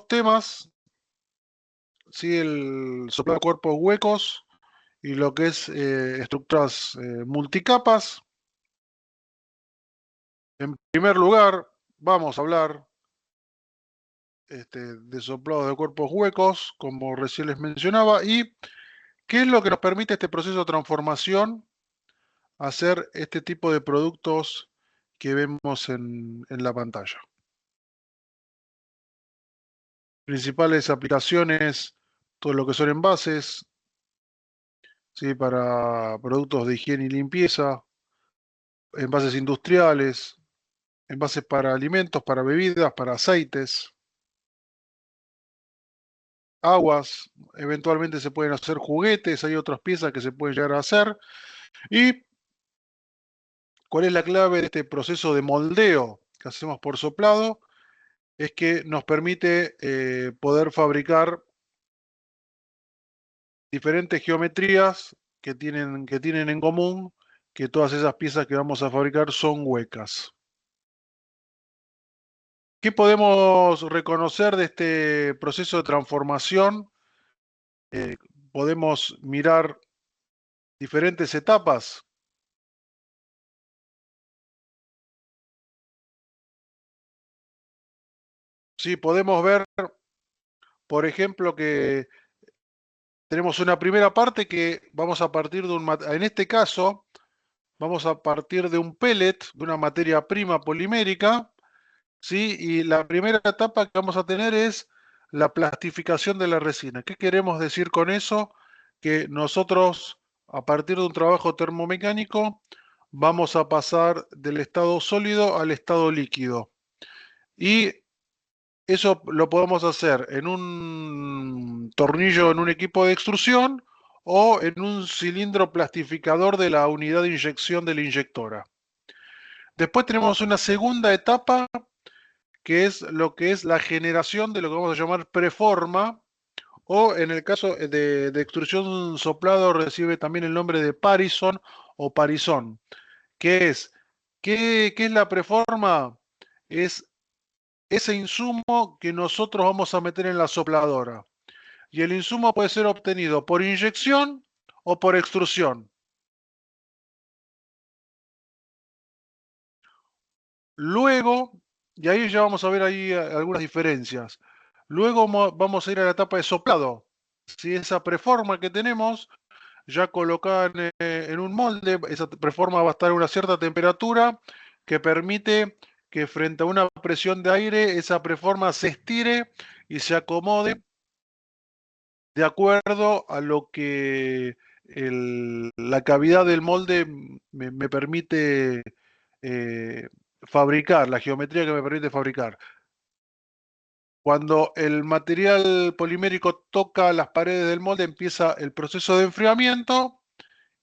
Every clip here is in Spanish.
temas, ¿sí? El soplado de cuerpos huecos y lo que es estructuras multicapas. En primer lugar, vamos a hablar de soplados de cuerpos huecos, como recién les mencionaba, y qué es lo que nos permite este proceso de transformación, hacer este tipo de productos que vemos en la pantalla. Principales aplicaciones, todo lo que son envases, ¿sí? Para productos de higiene y limpieza, envases industriales, envases para alimentos, para bebidas, para aceites, aguas, eventualmente se pueden hacer juguetes, hay otras piezas que se pueden llegar a hacer. ¿Y cuál es la clave de este proceso de moldeo que hacemos por soplado? Es que nos permite poder fabricar diferentes geometrías que tienen en común que todas esas piezas que vamos a fabricar son huecas. ¿Qué podemos reconocer de este proceso de transformación? Eh, Podemos mirar diferentes etapas. Sí, podemos ver, por ejemplo, que tenemos una primera parte que vamos a partir de en este caso, vamos a partir de un pellet, de una materia prima polimérica, ¿sí? Y la primera etapa que vamos a tener es la plastificación de la resina. ¿Qué queremos decir con eso? Que nosotros, a partir de un trabajo termomecánico, vamos a pasar del estado sólido al estado líquido. Y eso lo podemos hacer en un tornillo, en un equipo de extrusión o en un cilindro plastificador de la unidad de inyección de la inyectora. Después tenemos una segunda etapa que es lo que es la generación de lo que vamos a llamar preforma, o en el caso de extrusión soplado recibe también el nombre de parison o parizón. ¿Qué es? ¿Qué es la preforma? Es ese insumo que nosotros vamos a meter en la sopladora. Y el insumo puede ser obtenido por inyección o por extrusión. Luego, y ahí ya vamos a ver ahí algunas diferencias. Luego vamos a ir a la etapa de soplado. Si esa preforma que tenemos ya colocada en un molde, esa preforma va a estar a una cierta temperatura que permite que frente a una presión de aire esa preforma se estire y se acomode de acuerdo a lo que la cavidad del molde me permite eh, fabricar, la geometría que me permite fabricar. Cuando el material polimérico toca las paredes del molde, empieza el proceso de enfriamiento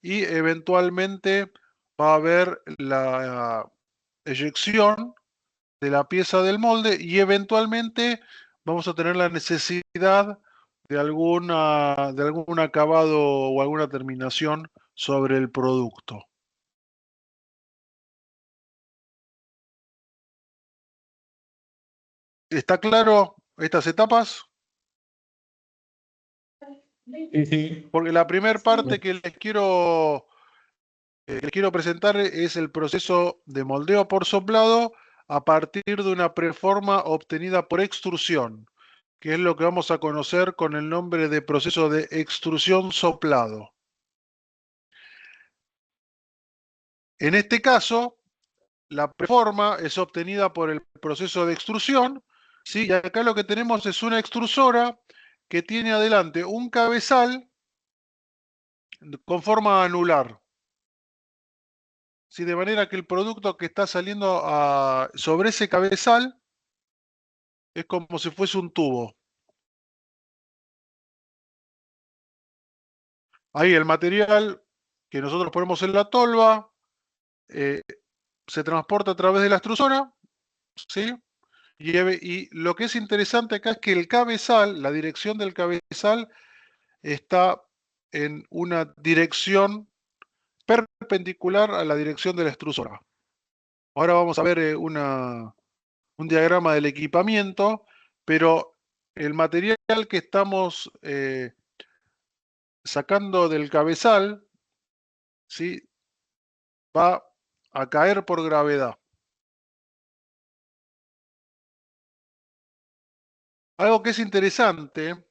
y eventualmente va a haber la eyección de la pieza del molde y eventualmente vamos a tener la necesidad de algún acabado o alguna terminación sobre el producto. ¿Está claro estas etapas? Sí, sí. Porque la primera parte que les quiero presentar es el proceso de moldeo por soplado a partir de una preforma obtenida por extrusión, que es lo que vamos a conocer con el nombre de proceso de extrusión soplado. En este caso, la preforma es obtenida por el proceso de extrusión, ¿sí? Y acá lo que tenemos es una extrusora que tiene adelante un cabezal con forma anular, ¿sí? De manera que el producto que está saliendo sobre ese cabezal es como si fuese un tubo. Ahí el material que nosotros ponemos en la tolva eh, se transporta a través de la extrusora, ¿sí? Y lo que es interesante acá es que el cabezal, la dirección del cabezal, está en una dirección perpendicular a la dirección de la extrusora. Ahora vamos a ver un diagrama del equipamiento, pero el material que estamos sacando del cabezal, ¿sí?, va a caer por gravedad. Algo que es interesante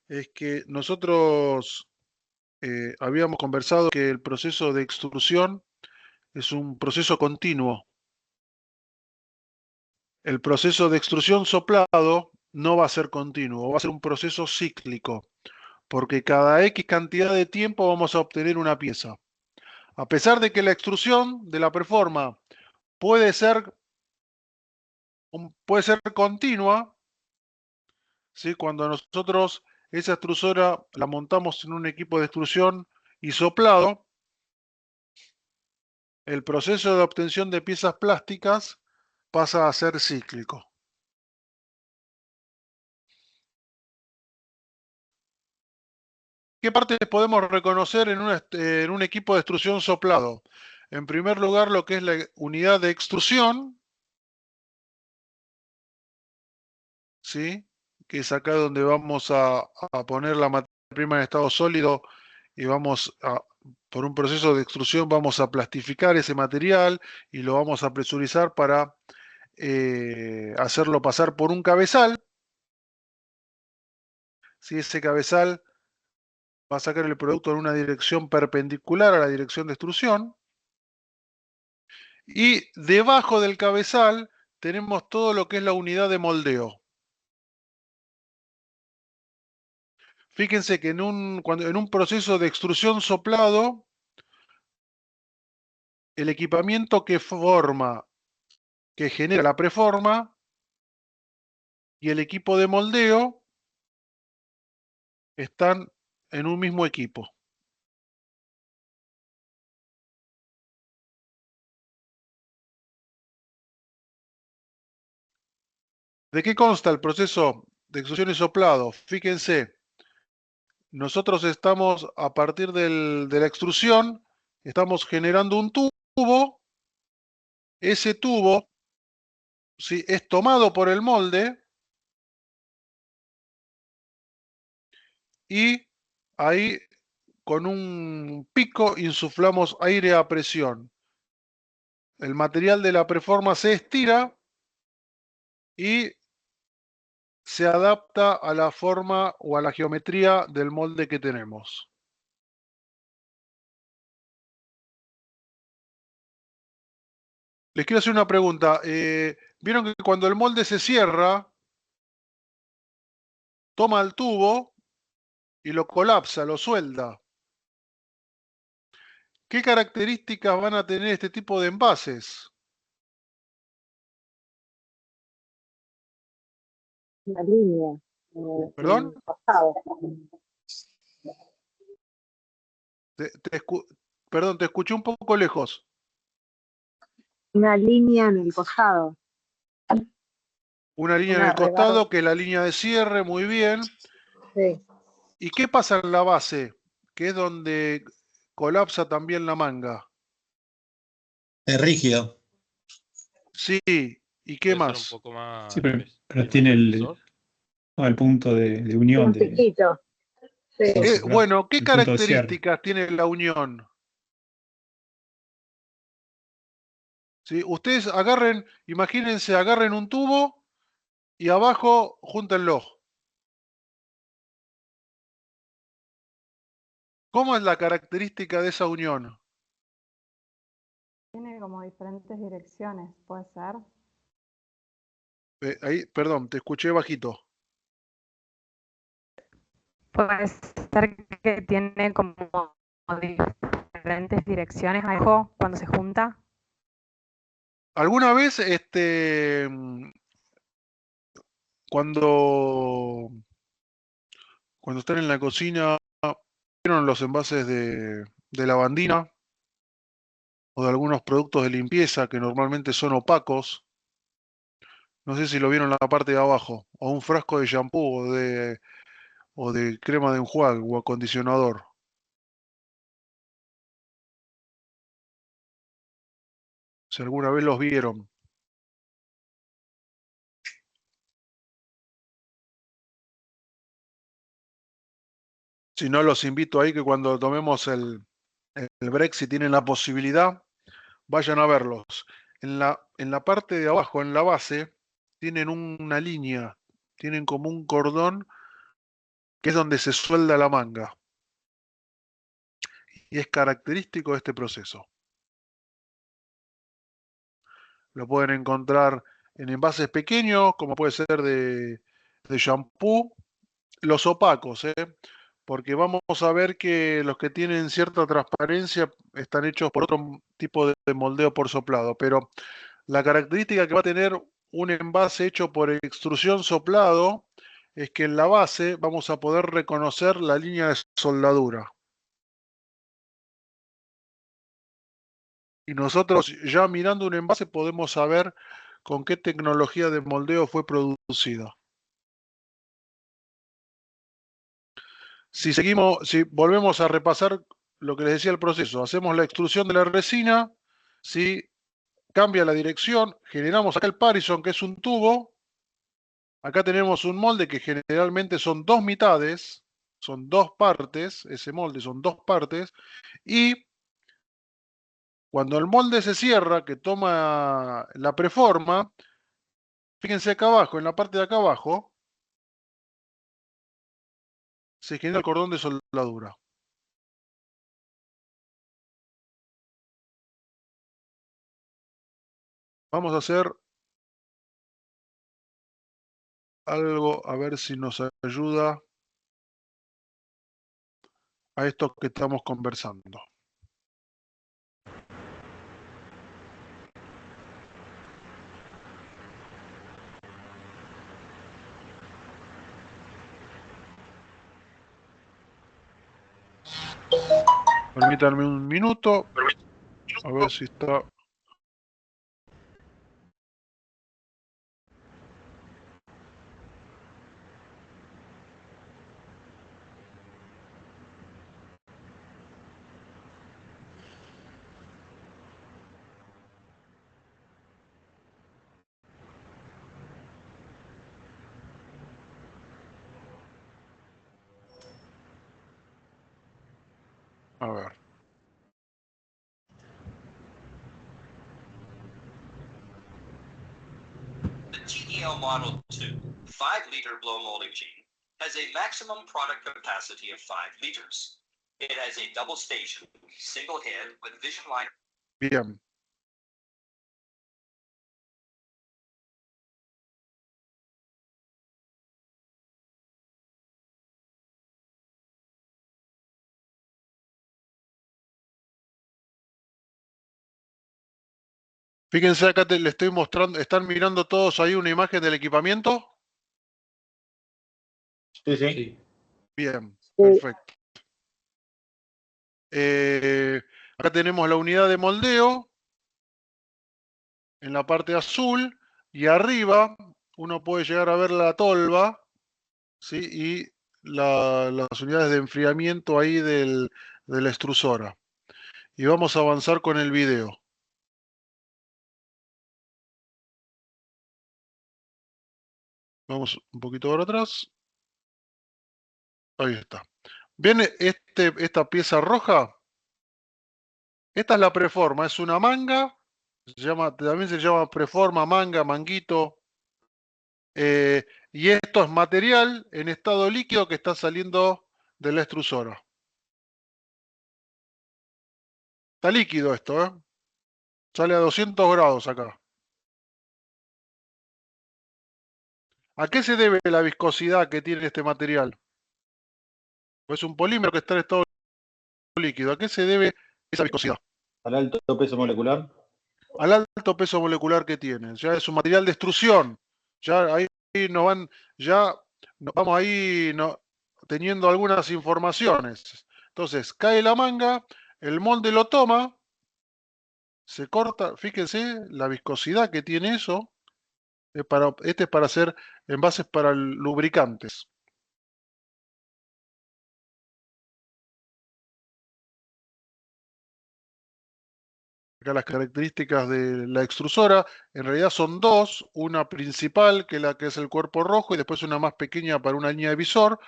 es que nosotros habíamos conversado que el proceso de extrusión es un proceso continuo. El proceso de extrusión soplado no va a ser continuo, va a ser un proceso cíclico, porque cada X cantidad de tiempo vamos a obtener una pieza. A pesar de que la extrusión de la preforma puede ser, puede ser continua, ¿sí?, cuando nosotros esa extrusora la montamos en un equipo de extrusión y soplado, el proceso de obtención de piezas plásticas pasa a ser cíclico. ¿Qué partes podemos reconocer en un equipo de extrusión soplado? En primer lugar, lo que es la unidad de extrusión, ¿sí?, que es acá donde vamos a poner la materia prima en estado sólido y por un proceso de extrusión vamos a plastificar ese material y lo vamos a presurizar para hacerlo pasar por un cabezal. Si ese cabezal va a sacar el producto en una dirección perpendicular a la dirección de extrusión. Y debajo del cabezal tenemos todo lo que es la unidad de moldeo. Fíjense que en un proceso de extrusión soplado, el equipamiento que genera la preforma y el equipo de moldeo están en un mismo equipo. ¿De qué consta el proceso de extrusión y soplado? Fíjense, nosotros estamos a partir de la extrusión, estamos generando un tubo, ese tubo, ¿sí?, es tomado por el molde y ahí con un pico insuflamos aire a presión. El material de la preforma se estira y se adapta a la forma o a la geometría del molde que tenemos. Les quiero hacer una pregunta. ¿Vieron que cuando el molde se cierra, toma el tubo y lo colapsa, lo suelda? ¿Qué características van a tener este tipo de envases? Una línea ¿Perdón? en el costado. Perdón, te escuché un poco lejos. Una línea en el costado. Una línea en Una el costado, rebarba. que es la línea de cierre, muy bien. Sí. ¿Y qué pasa en la base? Que es donde colapsa también la manga. Es rígido. Sí, ¿y qué Puede ser un más? poco más, Sí, pero ¿el tiene espesor? el punto de Tiene unión un piquito. Sí. eso, claro. Bueno, ¿qué El punto de cierre. características tiene la unión? ¿Sí? Ustedes agarren, imagínense, agarren un tubo y abajo júntenlo. ¿Cómo es la característica de esa unión? Tiene como diferentes direcciones, puede ser. Ahí, perdón, te escuché bajito. Puede ser que tiene como diferentes direcciones abajo cuando se junta. ¿Alguna vez, cuando, cuando están en la cocina, vieron los envases de lavandina o de algunos productos de limpieza que normalmente son opacos? No sé si lo vieron en la parte de abajo, o un frasco de shampoo o de crema de enjuague o acondicionador. Si alguna vez los vieron. Si no, los invito ahí que cuando tomemos el break, si tienen la posibilidad, vayan a verlos. En la parte de abajo, en la base, tienen una línea, tienen como un cordón que es donde se suelda la manga. Y es característico de este proceso. Lo pueden encontrar en envases pequeños, como puede ser de shampoo, los opacos, porque vamos a ver que los que tienen cierta transparencia están hechos por otro tipo de moldeo por soplado, pero la característica que va a tener un envase hecho por extrusión soplado es que en la base vamos a poder reconocer la línea de soldadura. Y nosotros ya mirando un envase podemos saber con qué tecnología de moldeo fue producido. Si volvemos a repasar lo que les decía el proceso, hacemos la extrusión de la resina, si cambia la dirección, generamos acá el Parison, que es un tubo. Acá tenemos un molde que generalmente son dos mitades, son dos partes, ese molde son dos partes, y cuando el molde se cierra, que toma la preforma, fíjense acá abajo, en la parte de acá abajo, se genera el cordón de soldadura. Vamos a hacer algo, a ver si nos ayuda a esto que estamos conversando. Permítanme un minuto, a ver si está... A ver. The TEL Model 2 5-liter blow molding machine has a maximum product capacity of 5 liters. It has a double station, single head with vision line. Bien. Fíjense acá, le estoy mostrando, ¿están mirando todos ahí una imagen del equipamiento? Sí, sí. Bien, perfecto. Acá tenemos la unidad de moldeo en la parte azul y arriba uno puede llegar a ver la tolva, ¿sí? Y las unidades de enfriamiento ahí de la extrusora. Y vamos a avanzar con el video. Vamos un poquito para atrás. Ahí está. ¿Ven esta pieza roja? Esta es la preforma, es una manga, también se llama preforma, manga, manguito. Y esto es material en estado líquido que está saliendo de la extrusora. Está líquido esto, ¿eh? Sale a 200 grados acá. ¿A qué se debe la viscosidad que tiene este material? Pues es un polímero que está en estado líquido. ¿A qué se debe esa viscosidad? Al alto peso molecular. Al alto peso molecular que tiene. Ya es un material de extrusión. Ya ahí vamos ahí teniendo algunas informaciones. Entonces, cae la manga, el molde lo toma, se corta, fíjense la viscosidad que tiene eso. Este es para hacer envases para lubricantes. Acá las características de la extrusora, en realidad son dos, una principal, que es el cuerpo rojo, y después una más pequeña para una línea de visor.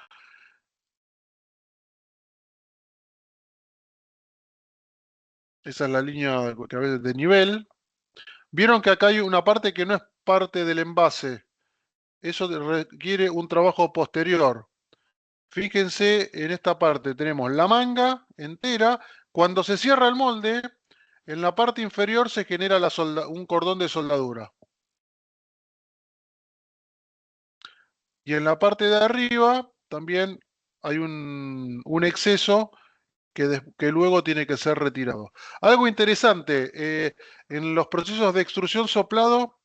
Esa es la línea que a veces de nivel. Vieron que acá hay una parte que no es parte del envase. Eso requiere un trabajo posterior. Fíjense en esta parte, tenemos la manga entera. Cuando se cierra el molde, en la parte inferior se genera un cordón de soldadura. Y en la parte de arriba también hay un exceso que luego tiene que ser retirado. Algo interesante, en los procesos de extrusión soplado,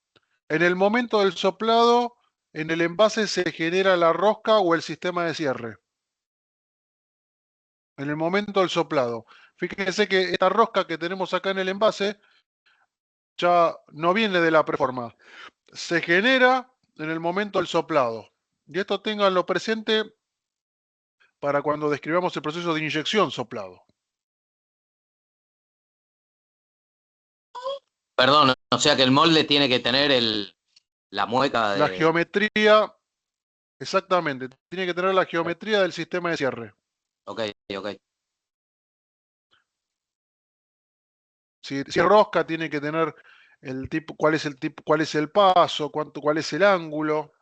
en el momento del soplado, en el envase se genera la rosca o el sistema de cierre. En el momento del soplado. Fíjense que esta rosca que tenemos acá en el envase ya no viene de la preforma. Se genera en el momento del soplado. Y esto ténganlo presente para cuando describamos el proceso de inyección soplado. Perdón, o sea que el molde tiene que tener la mueca de... La geometría, exactamente, tiene que tener la geometría del sistema de cierre. Ok, ok. Si es rosca, tiene que tener el tipo, cuál es el paso, cuál es el ángulo,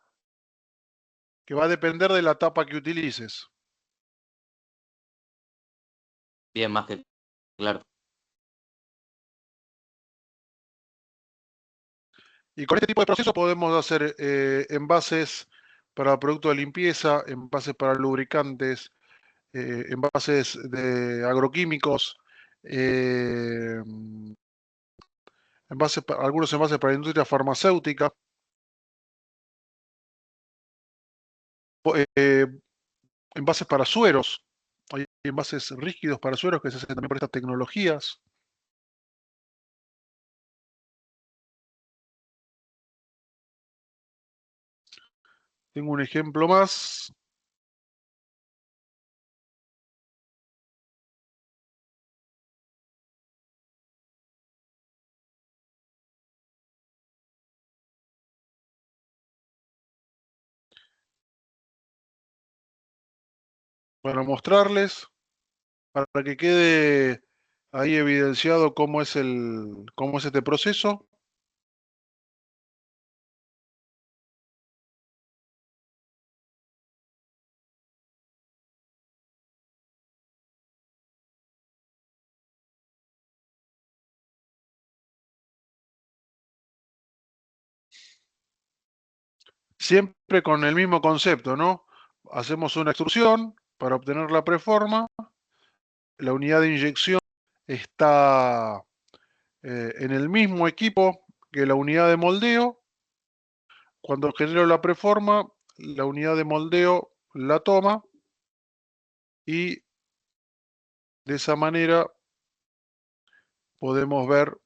que va a depender de la tapa que utilices. Bien, más que claro. Y con este tipo de proceso podemos hacer envases para productos de limpieza, envases para lubricantes, envases de agroquímicos, algunos envases para la industria farmacéutica, eh, envases para sueros. Hay envases rígidos para sueros que se hacen también por estas tecnologías. Tengo un ejemplo más. Para mostrarles, para que quede ahí evidenciado cómo es este proceso. Siempre con el mismo concepto, ¿no? Hacemos una extrusión para obtener la preforma. La unidad de inyección está en el mismo equipo que la unidad de moldeo. Cuando genero la preforma, la unidad de moldeo la toma y de esa manera podemos ver,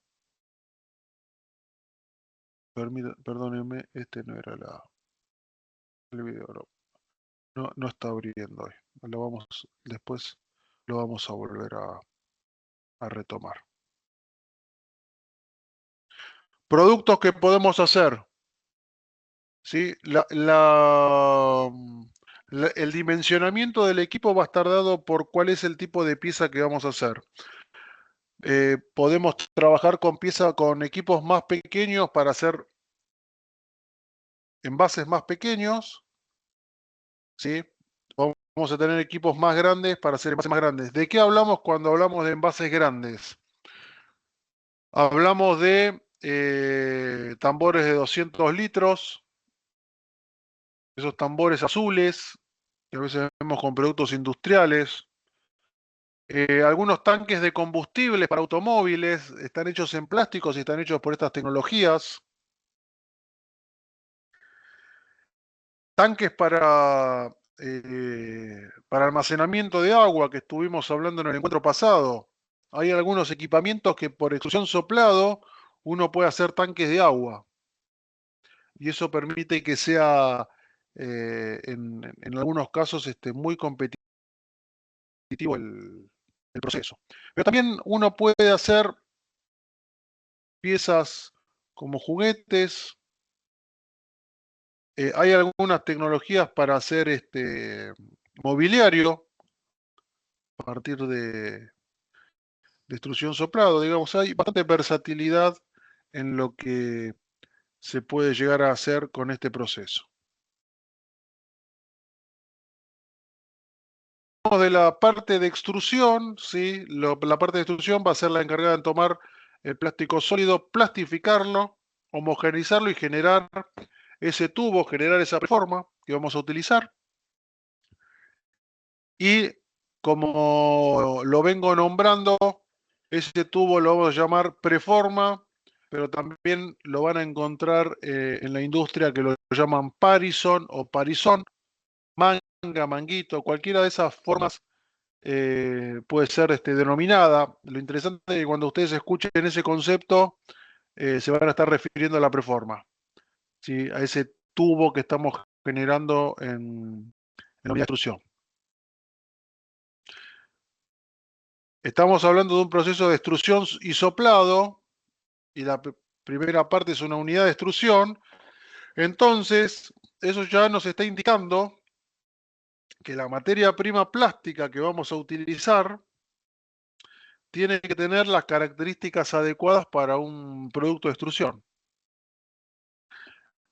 perdónenme, este no era el video, no está abriendo hoy. Después lo vamos a volver a retomar. Productos que podemos hacer. ¿Sí? El dimensionamiento del equipo va a estar dado por cuál es el tipo de pieza que vamos a hacer. Podemos trabajar con equipos más pequeños para hacer envases más pequeños. ¿Sí? Vamos a tener equipos más grandes para hacer envases más grandes. ¿De qué hablamos cuando hablamos de envases grandes? Hablamos de tambores de 200 litros, esos tambores azules, que a veces vemos con productos industriales. Algunos tanques de combustible para automóviles están hechos en plásticos y están hechos por estas tecnologías. Tanques para almacenamiento de agua que estuvimos hablando en el encuentro pasado. Hay algunos equipamientos que por extrusión soplado uno puede hacer tanques de agua. Y eso permite que sea, en algunos casos, muy competitivo el proceso. Pero también uno puede hacer piezas como juguetes. Hay algunas tecnologías para hacer mobiliario a partir extrusión soplado. Digamos, hay bastante versatilidad en lo que se puede llegar a hacer con este proceso. De la parte de extrusión, ¿sí? La parte de extrusión va a ser la encargada de tomar el plástico sólido, plastificarlo, homogeneizarlo y generar ese tubo, generar esa preforma que vamos a utilizar. Y como lo vengo nombrando, ese tubo lo vamos a llamar preforma, pero también lo van a encontrar en la industria que lo llaman parison o parizón, manga, manguito, cualquiera de esas formas puede ser denominada. Lo interesante es que cuando ustedes escuchen ese concepto, se van a estar refiriendo a la preforma, ¿sí? A ese tubo que estamos generando en la unidad de extrusión. Estamos hablando de un proceso de extrusión y soplado, y la primera parte es una unidad de extrusión. Entonces, eso ya nos está indicando que la materia prima plástica que vamos a utilizar tiene que tener las características adecuadas para un producto de extrusión.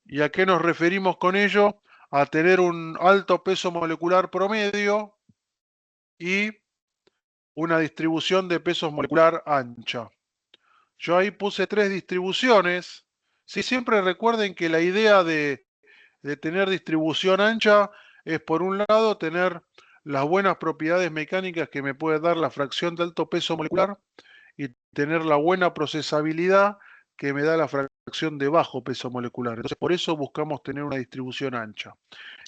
¿Y a qué nos referimos con ello? A tener un alto peso molecular promedio y una distribución de pesos molecular ancha. Yo ahí puse 3 distribuciones. Sí, siempre recuerden que la idea de tener distribución ancha es, por un lado, tener las buenas propiedades mecánicas que me puede dar la fracción de alto peso molecular y tener la buena procesabilidad que me da la fracción de bajo peso molecular. Entonces, por eso buscamos tener una distribución ancha,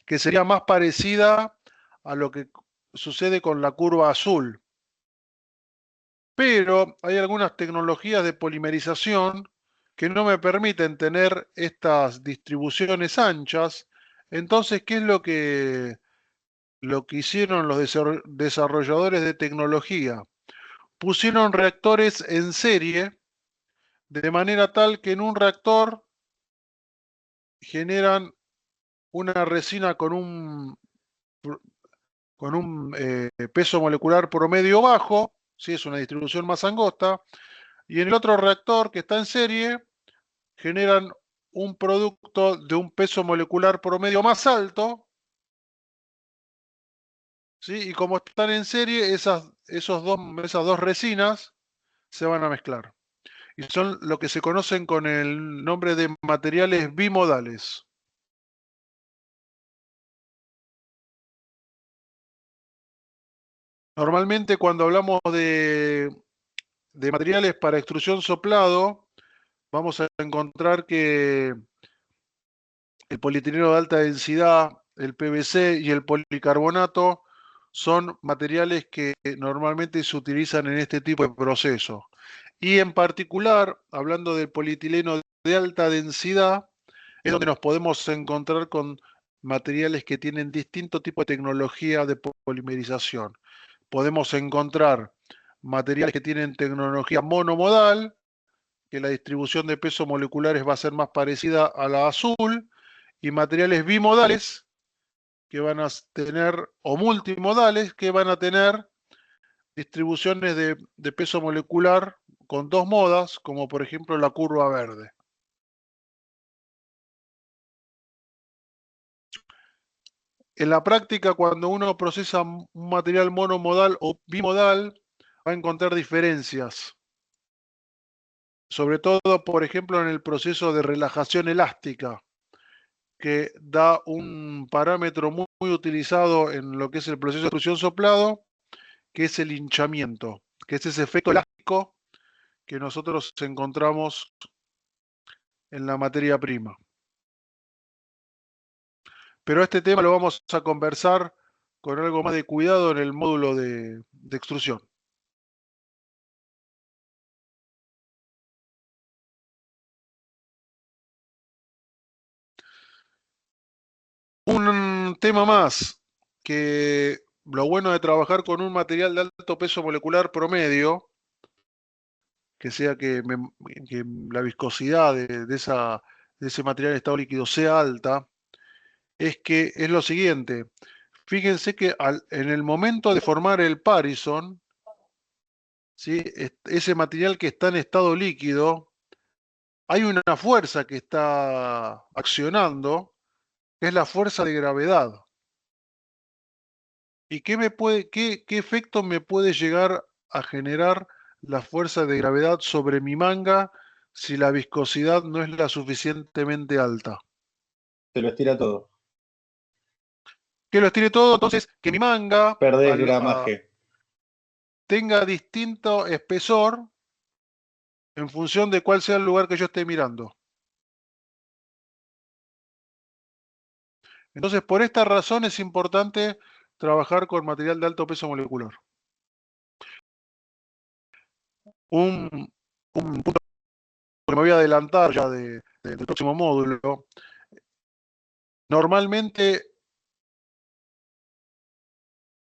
que sería más parecida a lo que sucede con la curva azul. Pero hay algunas tecnologías de polimerización que no me permiten tener estas distribuciones anchas. Entonces, ¿qué es lo que hicieron los desarrolladores de tecnología? Pusieron reactores en serie, de manera tal que en un reactor generan una resina con un peso molecular promedio bajo, ¿sí? Es una distribución más angosta, y en el otro reactor que está en serie generan un producto de un peso molecular promedio más alto, ¿sí? Y como están en serie, esas dos resinas se van a mezclar. Y son lo que se conocen con el nombre de materiales bimodales. Normalmente cuando hablamos de materiales para extrusión soplado, vamos a encontrar que el polietileno de alta densidad, el PVC y el policarbonato son materiales que normalmente se utilizan en este tipo de procesos. Y en particular, hablando del polietileno de alta densidad, es donde nos podemos encontrar con materiales que tienen distinto tipo de tecnología de polimerización. Podemos encontrar materiales que tienen tecnología monomodal, que la distribución de pesos moleculares va a ser más parecida a la azul, y materiales bimodales, que van a tener, o multimodales, que van a tener distribuciones de peso molecular con 2 modas, como por ejemplo la curva verde. En la práctica, cuando uno procesa un material monomodal o bimodal, va a encontrar diferencias. Sobre todo, por ejemplo, en el proceso de relajación elástica, que da un parámetro muy utilizado en lo que es el proceso de extrusión soplado, que es el hinchamiento, que es ese efecto elástico que nosotros encontramos en la materia prima. Pero este tema lo vamos a conversar con algo más de cuidado en el módulo de extrusión. Un tema más, que lo bueno de trabajar con un material de alto peso molecular promedio, que sea que la viscosidad de ese material en estado líquido sea alta, es que es lo siguiente. Fíjense que en el momento de formar el parison, ¿sí? Ese material que está en estado líquido, hay una fuerza que está accionando, que es la fuerza de gravedad. ¿Y qué efecto me puede llegar a generar la fuerza de gravedad sobre mi manga si la viscosidad no es la suficientemente alta? Se lo estira todo. Que lo estire todo, entonces que mi manga Perdés gramaje. tenga distinto espesor en función de cuál sea el lugar que yo esté mirando. Entonces, por esta razón es importante trabajar con material de alto peso molecular. Un punto que me voy a adelantar ya del próximo módulo. Normalmente,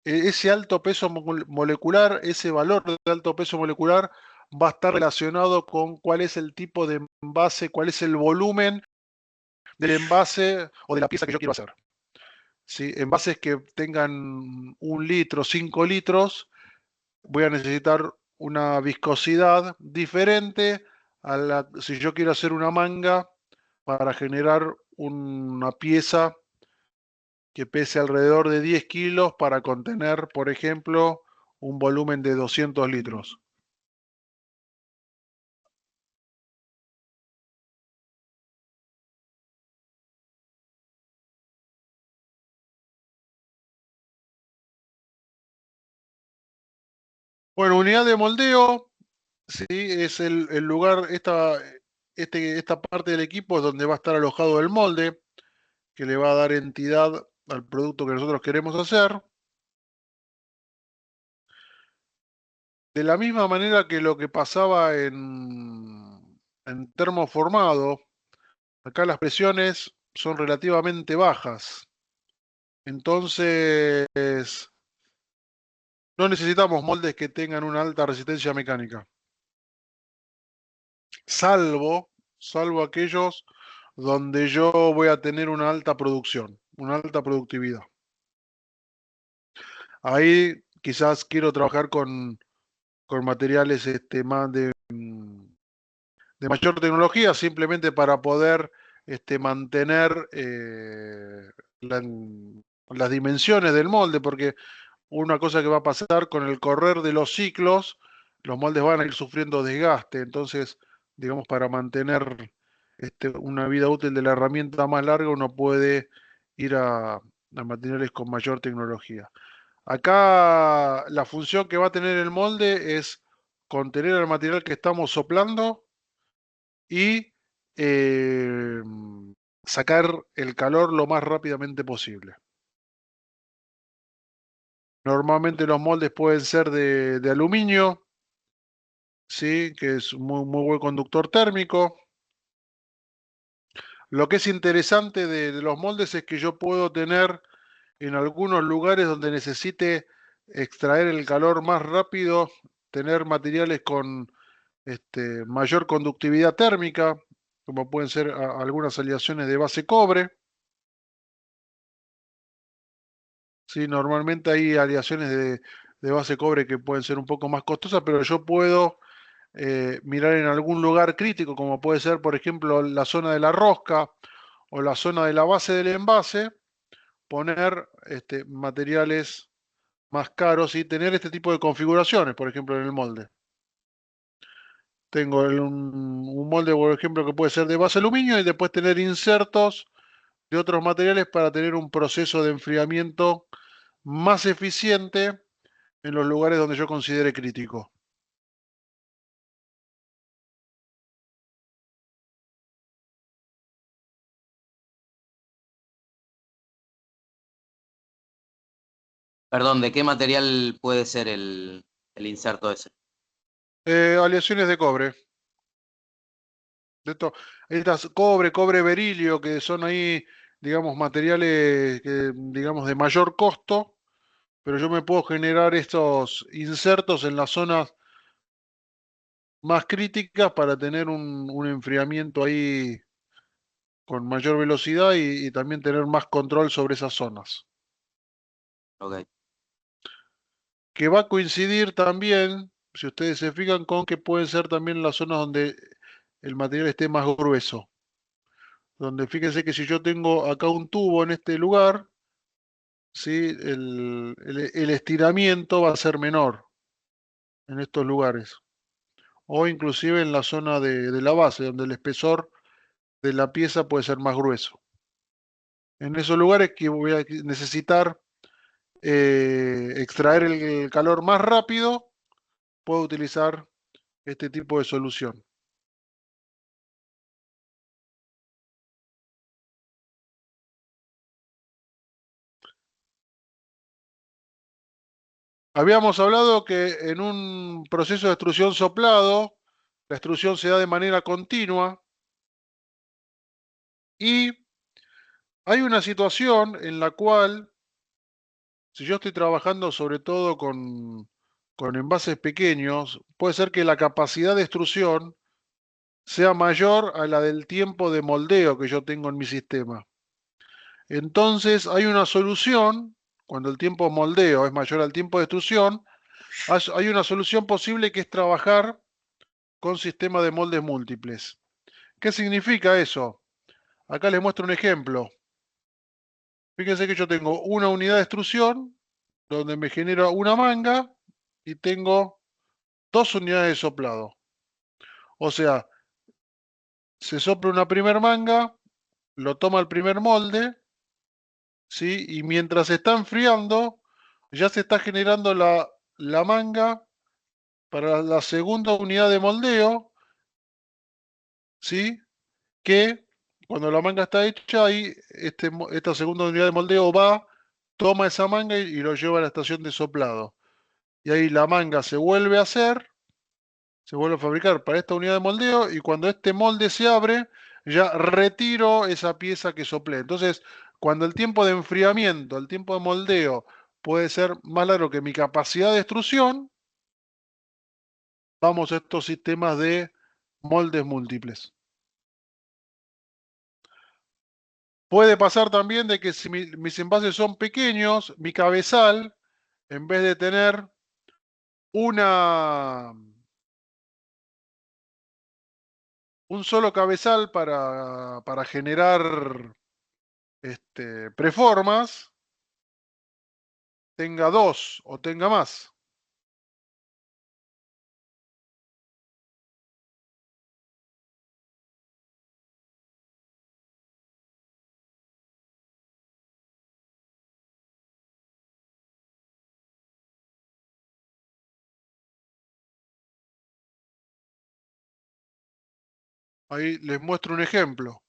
ese alto peso molecular, ese valor de alto peso molecular, va a estar relacionado con cuál es el tipo de envase, cuál es el volumen del envase o de la pieza que yo quiero hacer. ¿Sí? Envases que tengan 1 litro, 5 litros, voy a necesitar una viscosidad diferente si yo quiero hacer una manga para generar una pieza que pese alrededor de 10 kilos para contener, por ejemplo, un volumen de 200 litros. Bueno, unidad de moldeo, sí, es el lugar, esta parte del equipo es donde va a estar alojado el molde, que le va a dar entidad al producto que nosotros queremos hacer. De la misma manera que lo que pasaba en termoformado, acá las presiones son relativamente bajas. Entonces, no necesitamos moldes que tengan una alta resistencia mecánica. Salvo aquellos donde yo voy a tener una alta producción, una alta productividad. Ahí quizás quiero trabajar con materiales más de mayor tecnología, simplemente para poder mantener las dimensiones del molde, porque una cosa que va a pasar con el correr de los ciclos, los moldes van a ir sufriendo desgaste, entonces, digamos, para mantener una vida útil de la herramienta más larga, uno puede ir a materiales con mayor tecnología. Acá la función que va a tener el molde es contener el material que estamos soplando y sacar el calor lo más rápidamente posible. Normalmente los moldes pueden ser de aluminio, ¿sí? Que es muy buen conductor térmico. Lo que es interesante de los moldes es que yo puedo tener en algunos lugares donde necesite extraer el calor más rápido, tener materiales con mayor conductividad térmica, como pueden ser algunas aleaciones de base cobre. Sí, normalmente hay aleaciones de base cobre que pueden ser un poco más costosas, pero yo puedo mirar en algún lugar crítico, como puede ser, por ejemplo, la zona de la rosca o la zona de la base del envase, poner materiales más caros y tener este tipo de configuraciones, por ejemplo, en el molde. Tengo un molde, por ejemplo, que puede ser de base aluminio y después tener insertos de otros materiales para tener un proceso de enfriamiento más eficiente en los lugares donde yo considere crítico. Perdón, ¿de qué material puede ser el inserto ese? Aleaciones de cobre. Estas cobre berilio, que son ahí, digamos, materiales digamos, de mayor costo, pero yo me puedo generar estos insertos en las zonas más críticas para tener un enfriamiento ahí con mayor velocidad y también tener más control sobre esas zonas. Ok. Que va a coincidir también, si ustedes se fijan, con que pueden ser también las zonas donde el material esté más grueso. Donde fíjense que si yo tengo acá un tubo en este lugar, ¿sí? el estiramiento va a ser menor en estos lugares. O inclusive en la zona de la base, donde el espesor de la pieza puede ser más grueso. En esos lugares que voy a necesitar extraer el calor más rápido, puedo utilizar este tipo de solución. Habíamos hablado que en un proceso de extrusión soplado, la extrusión se da de manera continua y hay una situación en la cual, si yo estoy trabajando sobre todo con envases pequeños, puede ser que la capacidad de extrusión sea mayor a la del tiempo de moldeo que yo tengo en mi sistema. Entonces hay una solución, cuando el tiempo de moldeo es mayor al tiempo de extrusión, hay una solución posible que es trabajar con sistema de moldes múltiples. ¿Qué significa eso? Acá les muestro un ejemplo. Fíjense que yo tengo una unidad de extrusión donde me genera una manga y tengo 2 unidades de soplado. O sea, se sopla una primer manga, lo toma el primer molde, ¿sí? Y mientras se está enfriando, ya se está generando la manga para la segunda unidad de moldeo, ¿sí? Que cuando la manga está hecha, ahí esta segunda unidad de moldeo va, toma esa manga y lo lleva a la estación de soplado. Y ahí la manga se vuelve a hacer, se vuelve a fabricar para esta unidad de moldeo y cuando este molde se abre, ya retiro esa pieza que soplé. Entonces, cuando el tiempo de enfriamiento, el tiempo de moldeo puede ser más largo que mi capacidad de extrusión, vamos a estos sistemas de moldes múltiples. Puede pasar también de que si mis envases son pequeños, mi cabezal, en vez de tener un solo cabezal para generar preformas, tenga 2 o tenga más. Ahí les muestro un ejemplo.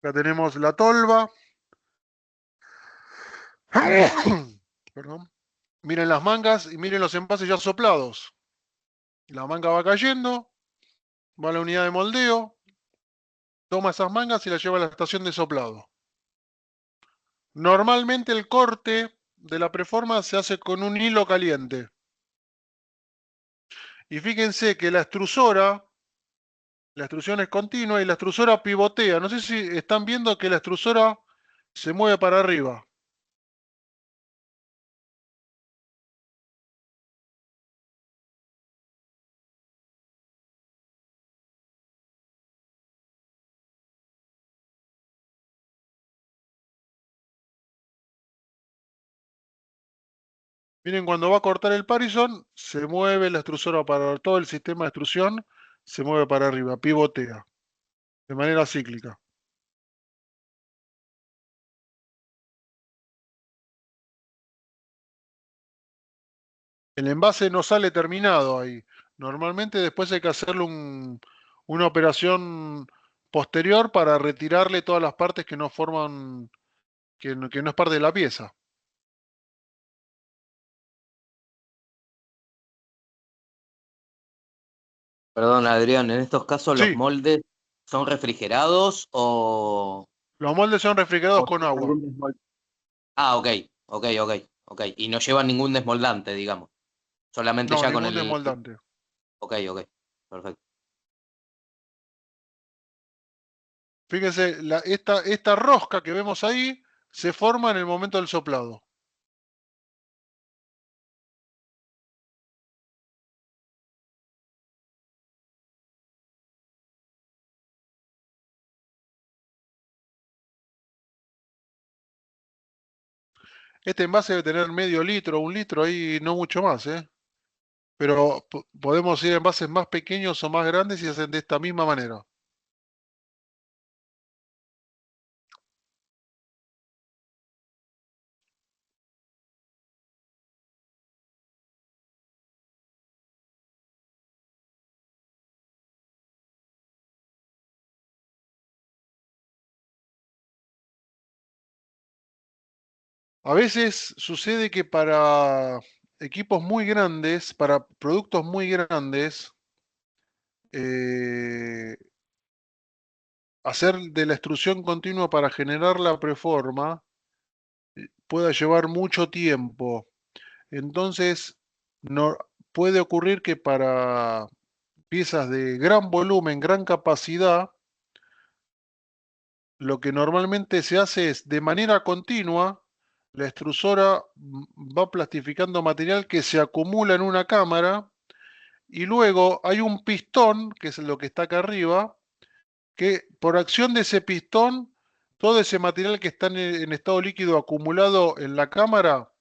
Acá tenemos la tolva. Perdón. Miren las mangas y miren los envases ya soplados. La manga va cayendo, va a la unidad de moldeo, toma esas mangas y las lleva a la estación de soplado. Normalmente el corte de la preforma se hace con un hilo caliente. Y fíjense que la extrusora, la extrusión es continua y la extrusora pivotea. No sé si están viendo que la extrusora se mueve para arriba. Miren, cuando va a cortar el Parison, se mueve la extrusora para todo el sistema de extrusión, se mueve para arriba, pivotea, de manera cíclica. El envase no sale terminado ahí. Normalmente después hay que hacerle una operación posterior para retirarle todas las partes que no forman, que no es parte de la pieza. Perdón, Adrián, en estos casos los Sí, moldes son refrigerados o los moldes son refrigerados con llevan agua. algún Ah, ok, ok. Y no llevan ningún desmoldante, digamos. Solamente No, ya con ningún el. desmoldante. Ok, perfecto. Fíjense, esta rosca que vemos ahí se forma en el momento del soplado. Este envase debe tener medio litro, 1 litro, ahí no mucho más, ¿eh? Pero podemos ir a envases más pequeños o más grandes y hacen de esta misma manera. A veces sucede que para equipos muy grandes, para productos muy grandes, eh, hacer de la extrusión continua para generar la preforma pueda llevar mucho tiempo. Entonces, no, puede ocurrir que para piezas de gran volumen, gran capacidad, lo que normalmente se hace es de manera continua, la extrusora va plastificando material que se acumula en una cámara y luego hay un pistón, que es lo que está acá arriba, que por acción de ese pistón, todo ese material que está en estado líquido acumulado en la cámara,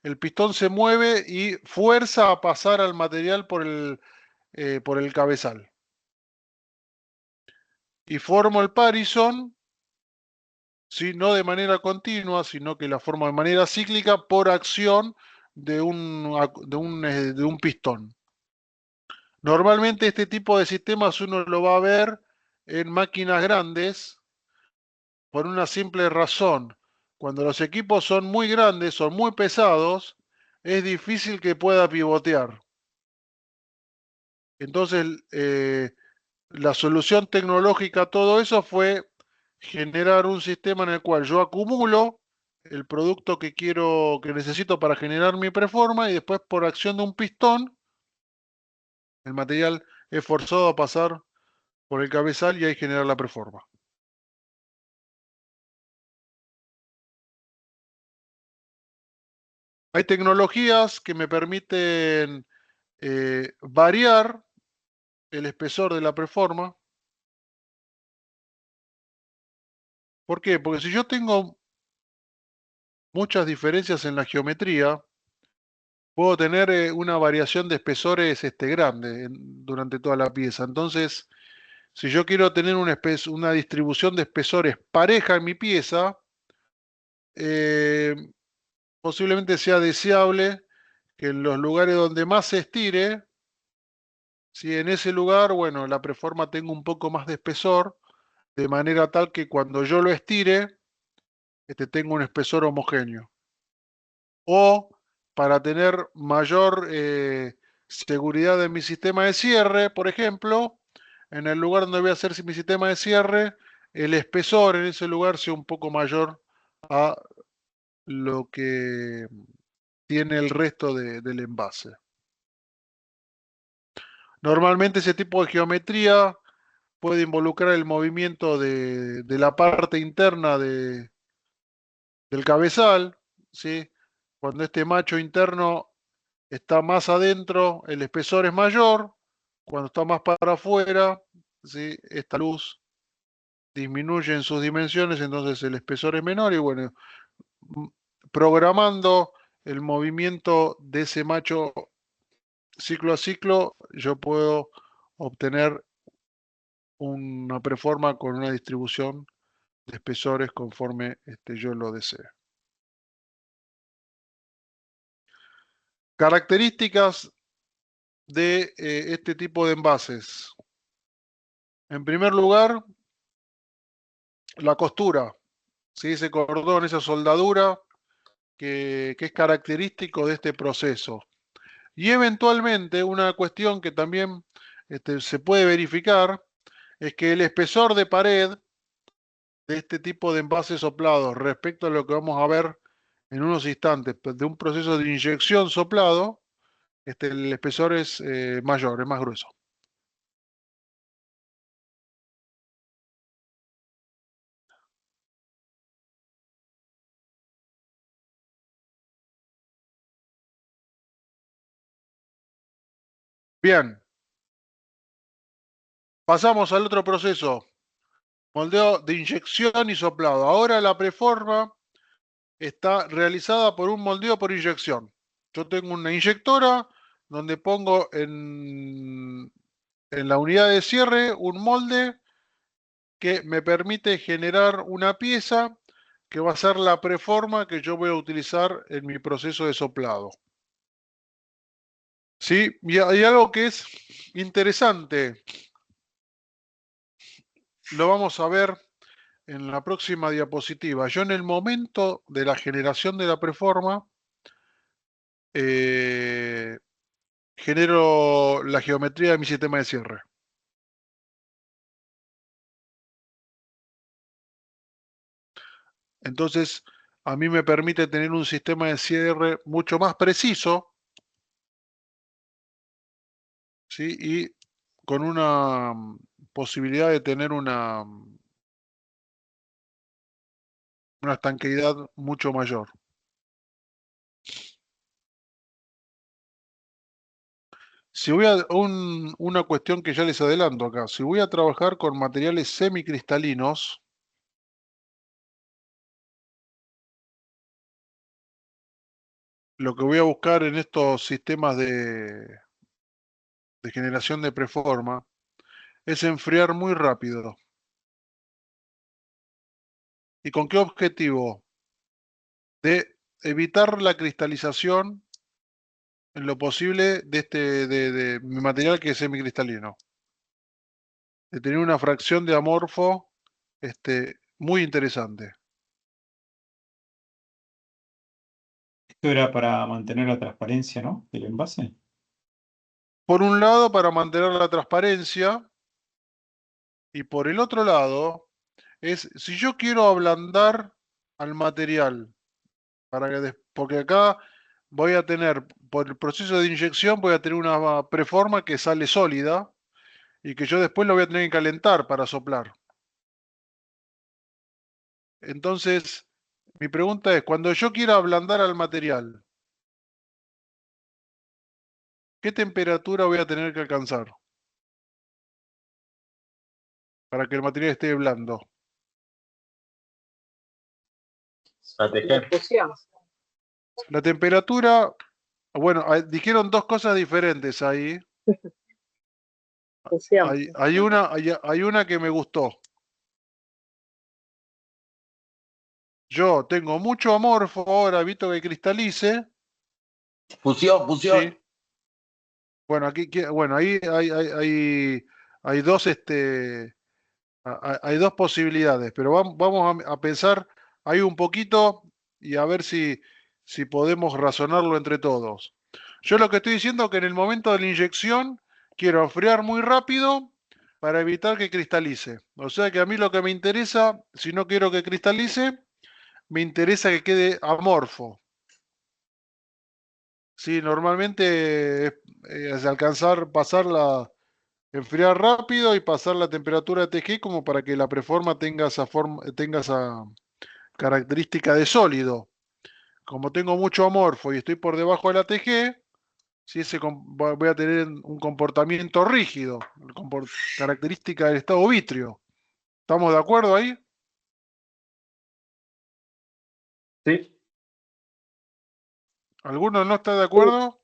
el pistón se mueve y fuerza a pasar al material por el cabezal. Y formo el Parison, ¿sí? No de manera continua, sino que la formo de manera cíclica por acción de un pistón. Normalmente este tipo de sistemas uno lo va a ver en máquinas grandes por una simple razón. Cuando los equipos son muy grandes, son muy pesados, es difícil que pueda pivotear. Entonces, la solución tecnológica a todo eso fue generar un sistema en el cual yo acumulo el producto que quiero, que necesito para generar mi preforma y después por acción de un pistón, el material es forzado a pasar por el cabezal y ahí generar la preforma. Hay tecnologías que me permiten variar el espesor de la preforma. ¿Por qué? Porque si yo tengo muchas diferencias en la geometría, puedo tener una variación de espesores grande durante toda la pieza. Entonces, si yo quiero tener una distribución de espesores pareja en mi pieza, eh, posiblemente sea deseable que en los lugares donde más se estire, si en ese lugar, bueno, la preforma tenga un poco más de espesor, de manera tal que cuando yo lo estire, tenga un espesor homogéneo. O para tener mayor seguridad en mi sistema de cierre, por ejemplo, en el lugar donde voy a hacer mi sistema de cierre, el espesor en ese lugar sea un poco mayor a lo que tiene el resto del envase. Normalmente ese tipo de geometría puede involucrar el movimiento de la parte interna del cabezal, ¿sí? Cuando este macho interno está más adentro, el espesor es mayor. Cuando está más para afuera, ¿sí? Esta luz disminuye en sus dimensiones, entonces el espesor es menor y bueno, programando el movimiento de ese macho ciclo a ciclo, yo puedo obtener una preforma con una distribución de espesores conforme yo lo desee. Características de este tipo de envases. En primer lugar, la costura, ¿sí? Ese cordón, esa soldadura que es característico de este proceso. Y eventualmente una cuestión que también se puede verificar es que el espesor de pared de este tipo de envases soplados respecto a lo que vamos a ver en unos instantes de un proceso de inyección soplado, el espesor es mayor, es más grueso. Bien, pasamos al otro proceso, moldeo de inyección y soplado. Ahora la preforma está realizada por un moldeo por inyección. Yo tengo una inyectora donde pongo en la unidad de cierre un molde que me permite generar una pieza que va a ser la preforma que yo voy a utilizar en mi proceso de soplado. ¿Sí? Y hay algo que es interesante. Lo vamos a ver en la próxima diapositiva. Yo en el momento de la generación de la preforma genero la geometría de mi sistema de cierre. Entonces, a mí me permite tener un sistema de cierre mucho más preciso, ¿sí? Y con una posibilidad de tener una estanqueidad mucho mayor. Si voy a una cuestión que ya les adelanto acá, si voy a trabajar con materiales semicristalinos, lo que voy a buscar en estos sistemas de generación de preforma es enfriar muy rápido. ¿Y con qué objetivo? De evitar la cristalización en lo posible de mi material que es semicristalino. De tener una fracción de amorfo muy interesante. Esto era para mantener la transparencia, ¿no? Del envase. Por un lado, para mantener la transparencia, y por el otro lado, es si yo quiero ablandar al material, porque acá voy a tener, por el proceso de inyección, voy a tener una preforma que sale sólida y que yo después lo voy a tener que calentar para soplar. Entonces, mi pregunta es, cuando yo quiera ablandar al material, ¿qué temperatura voy a tener que alcanzar para que el material esté blando? La TG. Fusión. La temperatura, bueno, dijeron dos cosas diferentes ahí. Fusión. Hay una que me gustó. Yo tengo mucho amorfo ahora, visto que cristalice. Fusión, fusión. Sí. Bueno, bueno, ahí hay dos, hay dos posibilidades, pero vamos a pensar ahí un poquito y a ver si podemos razonarlo entre todos. Yo lo que estoy diciendo es que en el momento de la inyección quiero enfriar muy rápido para evitar que cristalice. O sea que a mí lo que me interesa, si no quiero que cristalice, me interesa que quede amorfo. Sí, normalmente es alcanzar, enfriar rápido y pasar la temperatura de TG como para que la preforma tenga tenga esa característica de sólido. Como tengo mucho amorfo y estoy por debajo de la TG, si voy a tener un comportamiento rígido, característica del estado vítreo. ¿Estamos de acuerdo ahí? Sí. ¿Alguno no está de acuerdo?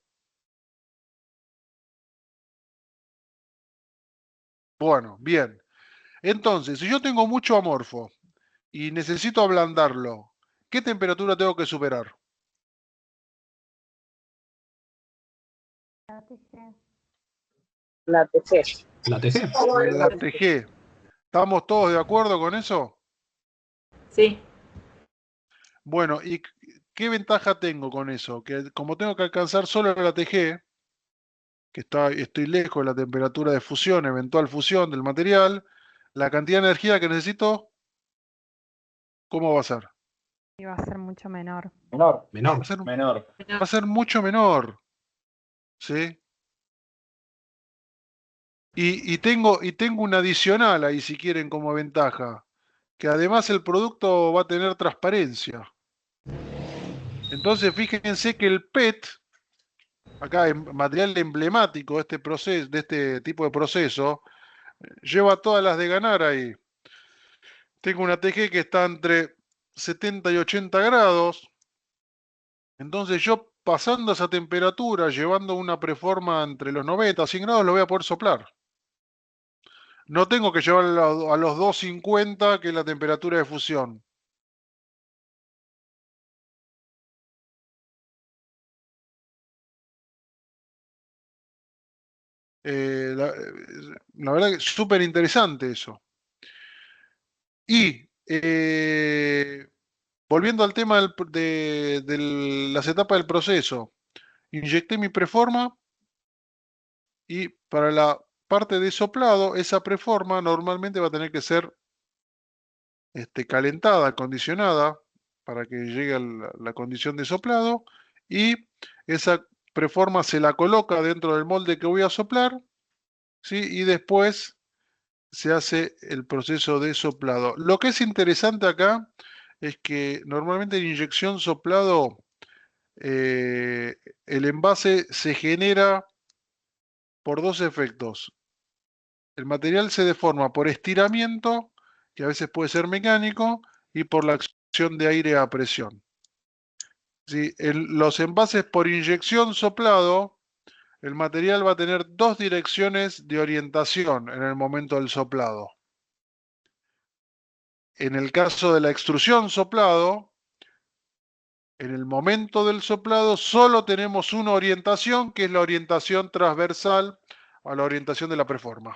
Bueno, bien. Entonces, si yo tengo mucho amorfo y necesito ablandarlo, ¿qué temperatura tengo que superar? La TG. La TG. La TG. ¿Estamos todos de acuerdo con eso? Sí. Bueno, ¿y qué ventaja tengo con eso? Que como tengo que alcanzar solo la TG, que estoy lejos de la temperatura de fusión, eventual fusión del material, la cantidad de energía que necesito, ¿cómo va a ser? Y va a ser mucho menor. Menor. Va a ser, Menor. va a ser mucho menor, ¿sí? Y tengo un adicional ahí, si quieren, como ventaja, que además el producto va a tener transparencia. Entonces, fíjense que el PET, acá en material emblemático de este proceso, de este tipo de proceso, lleva todas las de ganar ahí. Tengo una TG que está entre 70 y 80 grados. Entonces yo pasando esa temperatura, llevando una preforma entre los 90 y 100 grados, lo voy a poder soplar. No tengo que llevar a los 250, que es la temperatura de fusión. La verdad que es súper interesante eso. Y volviendo al tema de las etapas del proceso, inyecté mi preforma y para la parte de soplado, esa preforma normalmente va a tener que ser calentada, acondicionada, para que llegue a la condición de soplado, y esa preforma se la coloca dentro del molde que voy a soplar, ¿sí? Y después se hace el proceso de soplado. Lo que es interesante acá es que normalmente en inyección soplado el envase se genera por dos efectos. El material se deforma por estiramiento, que a veces puede ser mecánico, y por la acción de aire a presión. ¿Sí? Los envases por inyección soplado, el material va a tener dos direcciones de orientación en el momento del soplado. En el caso de la extrusión soplado, en el momento del soplado solo tenemos una orientación, que es la orientación transversal a la orientación de la preforma.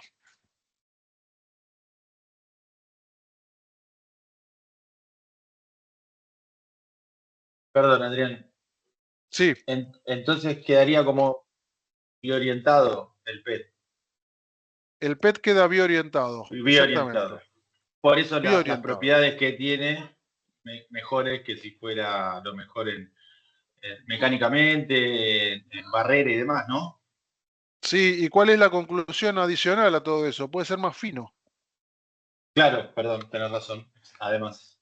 Perdón, Adrián. Sí, Entonces quedaría como biorientado el PET. el PET queda biorientado, Biorientado. exactamente. Por eso las Biorientado. propiedades que tiene mejores que si fuera lo mejor mecánicamente, en barrera y demás, ¿no? Sí, ¿y cuál es la conclusión adicional a todo eso? Puede ser más fino. Claro, perdón, tenés razón. Además.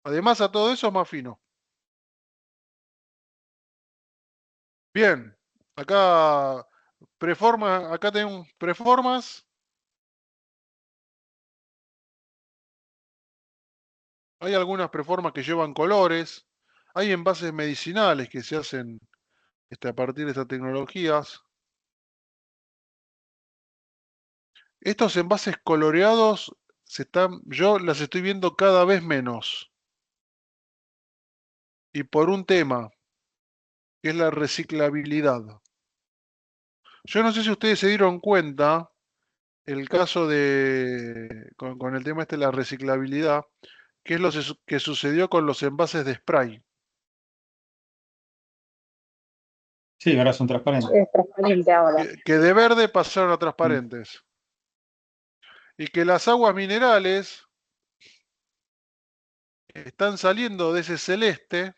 Además a todo eso es más fino. Bien, acá acá tengo preformas. Hay algunas preformas que llevan colores. Hay envases medicinales que se hacen a partir de estas tecnologías. Estos envases coloreados yo las estoy viendo cada vez menos. Y por un tema, que es la reciclabilidad. Yo no sé si ustedes se dieron cuenta, el caso con el tema de la reciclabilidad, que es lo que sucedió con los envases de spray, Sí, ahora son transparentes. Es transparente ahora. que de verde pasaron a transparentes. Y que las aguas minerales están saliendo de ese celeste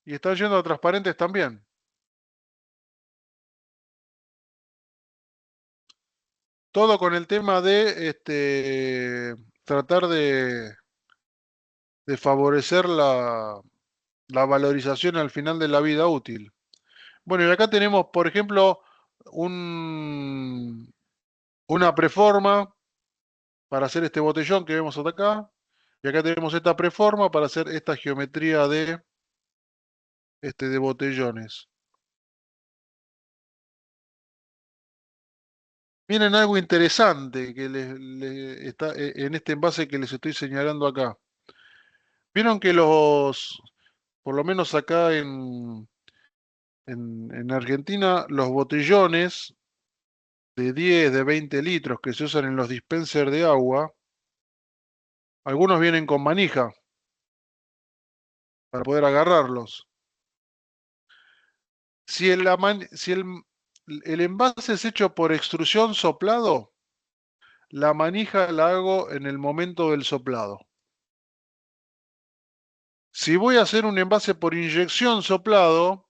y están yendo a transparentes también. Todo con el tema de tratar de favorecer la valorización al final de la vida útil. Bueno, y acá tenemos, por ejemplo, una preforma para hacer este botellón que vemos hasta acá. Y acá tenemos esta preforma para hacer esta geometría de botellones. Miren algo interesante que está en este envase que les estoy señalando acá. Vieron que por lo menos acá en Argentina, los botellones de 10, de 20 litros que se usan en los dispensers de agua, Algunos vienen con manija para poder agarrarlos. Si el envase es hecho por extrusión soplado, la manija la hago en el momento del soplado. Si voy a hacer un envase por inyección soplado,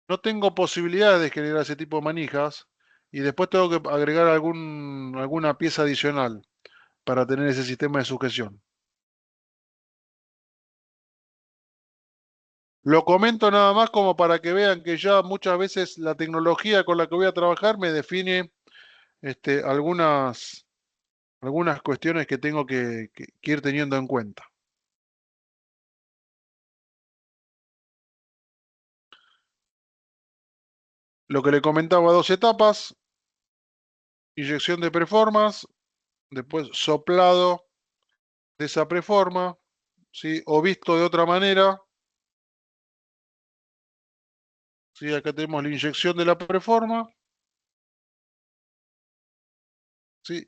no tengo posibilidades de generar ese tipo de manijas y después tengo que agregar alguna pieza adicional para tener ese sistema de sujeción. Lo comento nada más como para que vean que ya muchas veces la tecnología con la que voy a trabajar me define algunas cuestiones que tengo que ir teniendo en cuenta. Lo que le comentaba, 2 etapas: inyección de preformas, después soplado de esa preforma, ¿sí? O visto de otra manera, ¿sí? Acá tenemos la inyección de la preforma, ¿sí?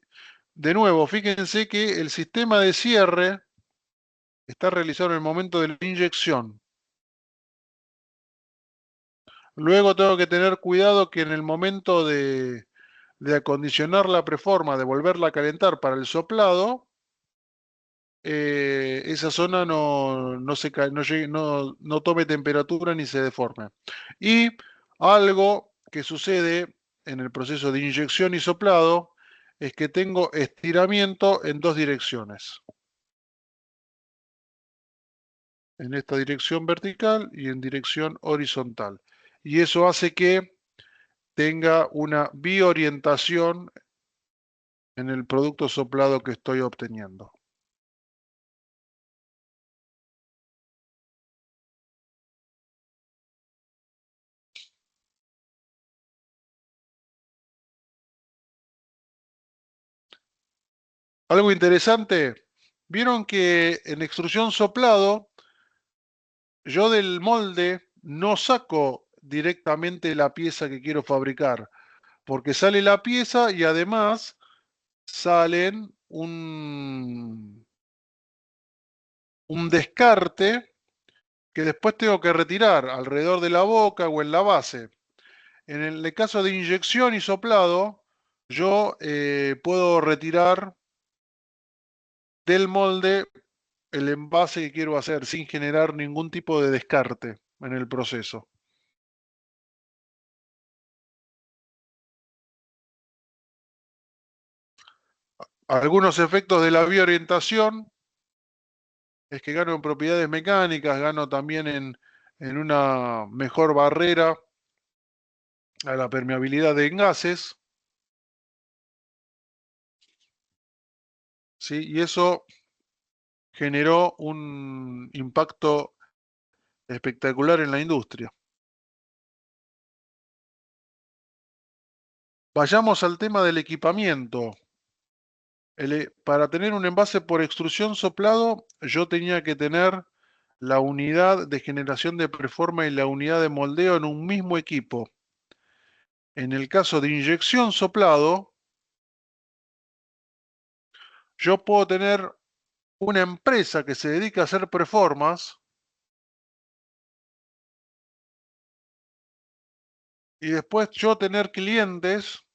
De nuevo, fíjense que el sistema de cierre está realizado en el momento de la inyección. Luego tengo que tener cuidado que en el momento de acondicionar la preforma, de volverla a calentar para el soplado, esa zona no tome temperatura ni se deforme. Y algo que sucede en el proceso de inyección y soplado es que tengo estiramiento en 2 direcciones. En esta dirección vertical y en dirección horizontal. Y eso hace que tenga una biorientación en el producto soplado que estoy obteniendo. Algo interesante, vieron que en extrusión soplado, yo del molde no saco directamente la pieza que quiero fabricar, porque sale la pieza y además salen un descarte que después tengo que retirar alrededor de la boca o en la base. En el caso de inyección y soplado, yo puedo retirar del molde el envase que quiero hacer sin generar ningún tipo de descarte en el proceso. Algunos efectos de la biorientación es que gano en propiedades mecánicas, gano también en una mejor barrera a la permeabilidad de gases, ¿sí? Y eso generó un impacto espectacular en la industria. Vayamos al tema del equipamiento. Para tener un envase por extrusión soplado, yo tenía que tener la unidad de generación de preforma y la unidad de moldeo en un mismo equipo. En el caso de inyección soplado, yo puedo tener una empresa que se dedica a hacer preformas y después yo tener clientes,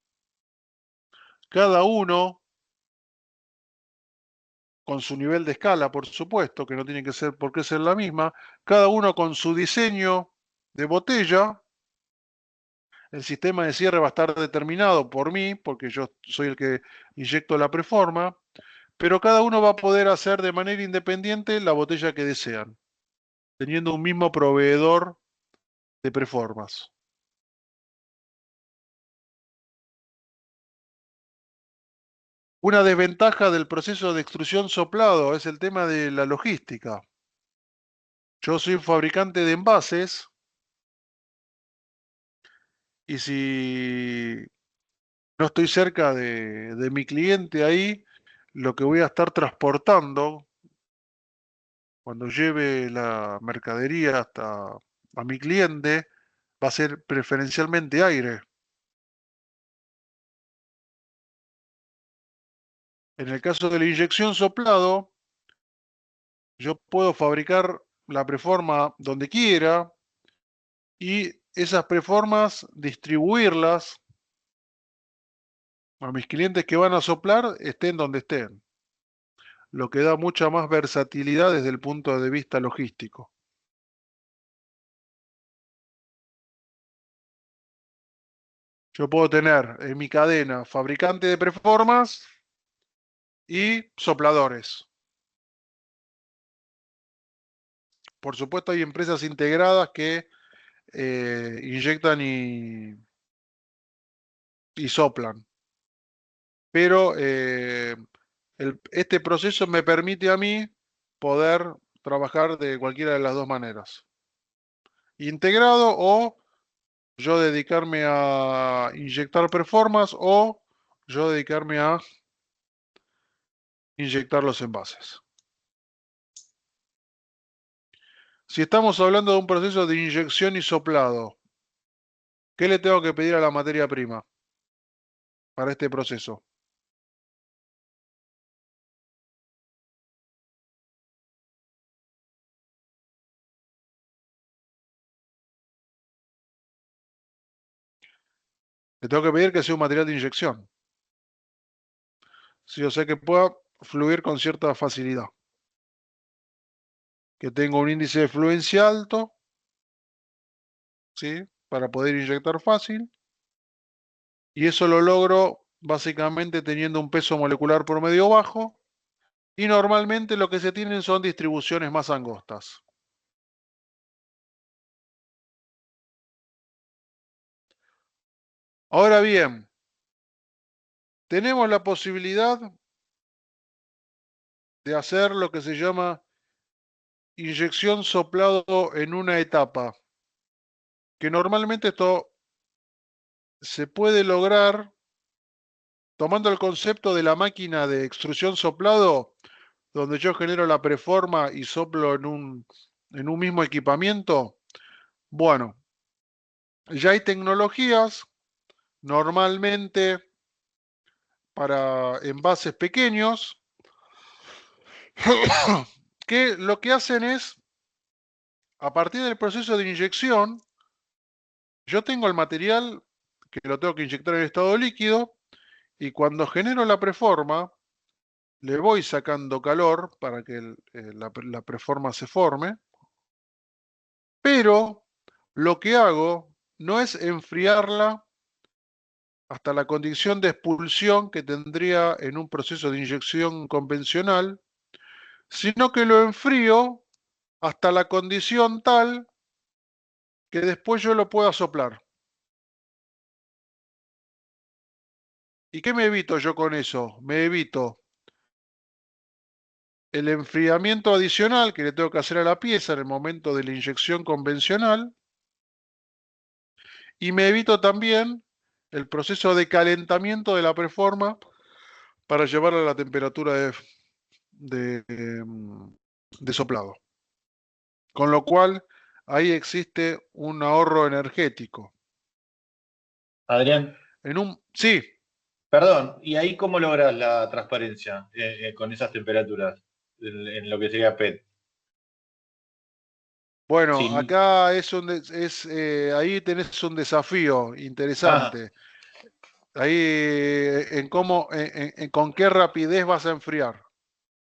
cada uno con su nivel de escala, por supuesto, que no tiene que ser por qué ser la misma, cada uno con su diseño de botella. El sistema de cierre va a estar determinado por mí, porque yo soy el que inyecto la preforma, pero cada uno va a poder hacer de manera independiente la botella que desean, teniendo un mismo proveedor de preformas. Una desventaja del proceso de extrusión soplado es el tema de la logística. Yo soy fabricante de envases y si no estoy cerca de mi cliente ahí, lo que voy a estar transportando cuando lleve la mercadería hasta a mi cliente va a ser preferencialmente aire. En el caso de la inyección soplado, yo puedo fabricar la preforma donde quiera y esas preformas distribuirlas a mis clientes que van a soplar, estén donde estén, lo que da mucha más versatilidad desde el punto de vista logístico. Yo puedo tener en mi cadena fabricante de preformas y sopladores. Por supuesto hay empresas integradas que inyectan y soplan. Pero este proceso me permite a mí poder trabajar de cualquiera de las dos maneras. Integrado o yo dedicarme a inyectar performance o yo dedicarme a inyectar los envases. Si estamos hablando de un proceso de inyección y soplado, ¿qué le tengo que pedir a la materia prima para este proceso? Le tengo que pedir que sea un material de inyección. Si yo sé que pueda fluir con cierta facilidad. Que tenga un índice de fluencia alto, ¿sí? Para poder inyectar fácil. Y eso lo logro básicamente teniendo un peso molecular promedio bajo. Y normalmente lo que se tienen son distribuciones más angostas. Ahora bien, tenemos la posibilidad de hacer lo que se llama inyección soplado en una etapa, que normalmente esto se puede lograr tomando el concepto de la máquina de extrusión soplado, donde yo genero la preforma y soplo en un mismo equipamiento. Bueno, ya hay tecnologías normalmente para envases pequeños que lo que hacen es, a partir del proceso de inyección, yo tengo el material que lo tengo que inyectar en estado líquido y cuando genero la preforma, le voy sacando calor para que la preforma se forme, pero lo que hago no es enfriarla hasta la condición de expulsión que tendría en un proceso de inyección convencional, sino que lo enfrío hasta la condición tal que después yo lo pueda soplar. ¿Y qué me evito yo con eso? Me evito el enfriamiento adicional que le tengo que hacer a la pieza en el momento de la inyección convencional y me evito también el proceso de calentamiento de la preforma para llevarla a la temperatura de soplado. Con lo cual, ahí existe un ahorro energético. Adrián, Sí, perdón, ¿y ahí cómo logras la transparencia con esas temperaturas en lo que sería PET? bueno, Sí. acá ahí tenés un desafío Ah, interesante. Ahí en cómo, en con qué rapidez vas a enfriar.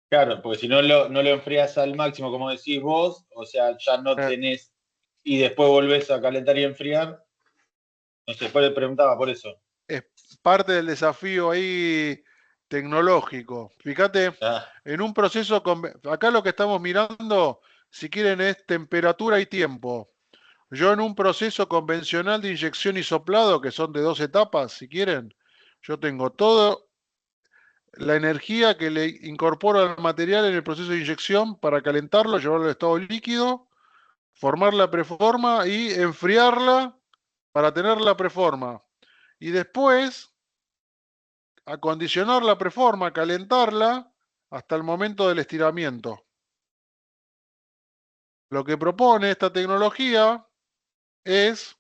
claro, porque si no lo enfrías al máximo, como decís vos, o sea, ya no Eh, tenés, y después volvés a calentar y enfriar. No sé, después le preguntaba por eso. es parte del desafío ahí tecnológico. Fíjate, Ah, en un proceso, acá lo que estamos mirando, si quieren, es temperatura y tiempo. Yo en un proceso convencional de inyección y soplado, que son de 2 etapas, si quieren, yo tengo toda la energía que le incorporo al material en el proceso de inyección para calentarlo, llevarlo al estado líquido, formar la preforma y enfriarla para tener la preforma. Y después acondicionar la preforma, calentarla hasta el momento del estiramiento. Lo que propone esta tecnología es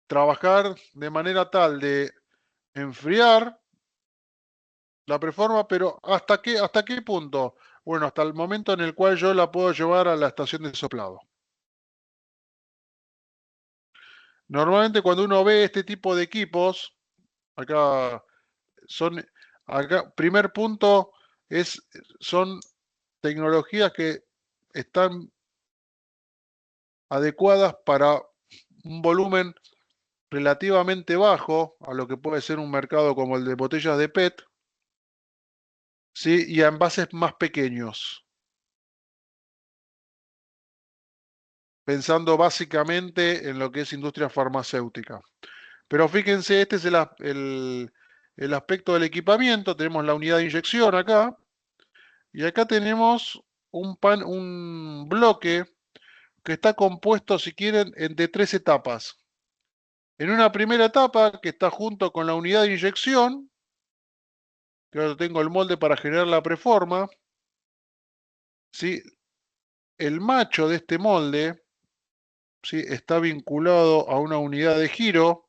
trabajar de manera tal de enfriar La preforma, pero hasta qué punto? Bueno, hasta el momento en el cual yo la puedo llevar a la estación de soplado. Normalmente cuando uno ve este tipo de equipos, acá primer punto son tecnologías que están adecuadas para un volumen relativamente bajo a lo que puede ser un mercado como el de botellas de PET, ¿sí? Y a envases más pequeños. Pensando básicamente en lo que es industria farmacéutica. Pero fíjense, este es el aspecto del equipamiento. Tenemos la unidad de inyección acá. Y acá tenemos un bloque que está compuesto, si quieren, de 3 etapas. En una primera etapa, que está junto con la unidad de inyección, que ahora tengo el molde para generar la preforma, ¿sí? El macho de este molde, ¿sí? Está vinculado a una unidad de giro,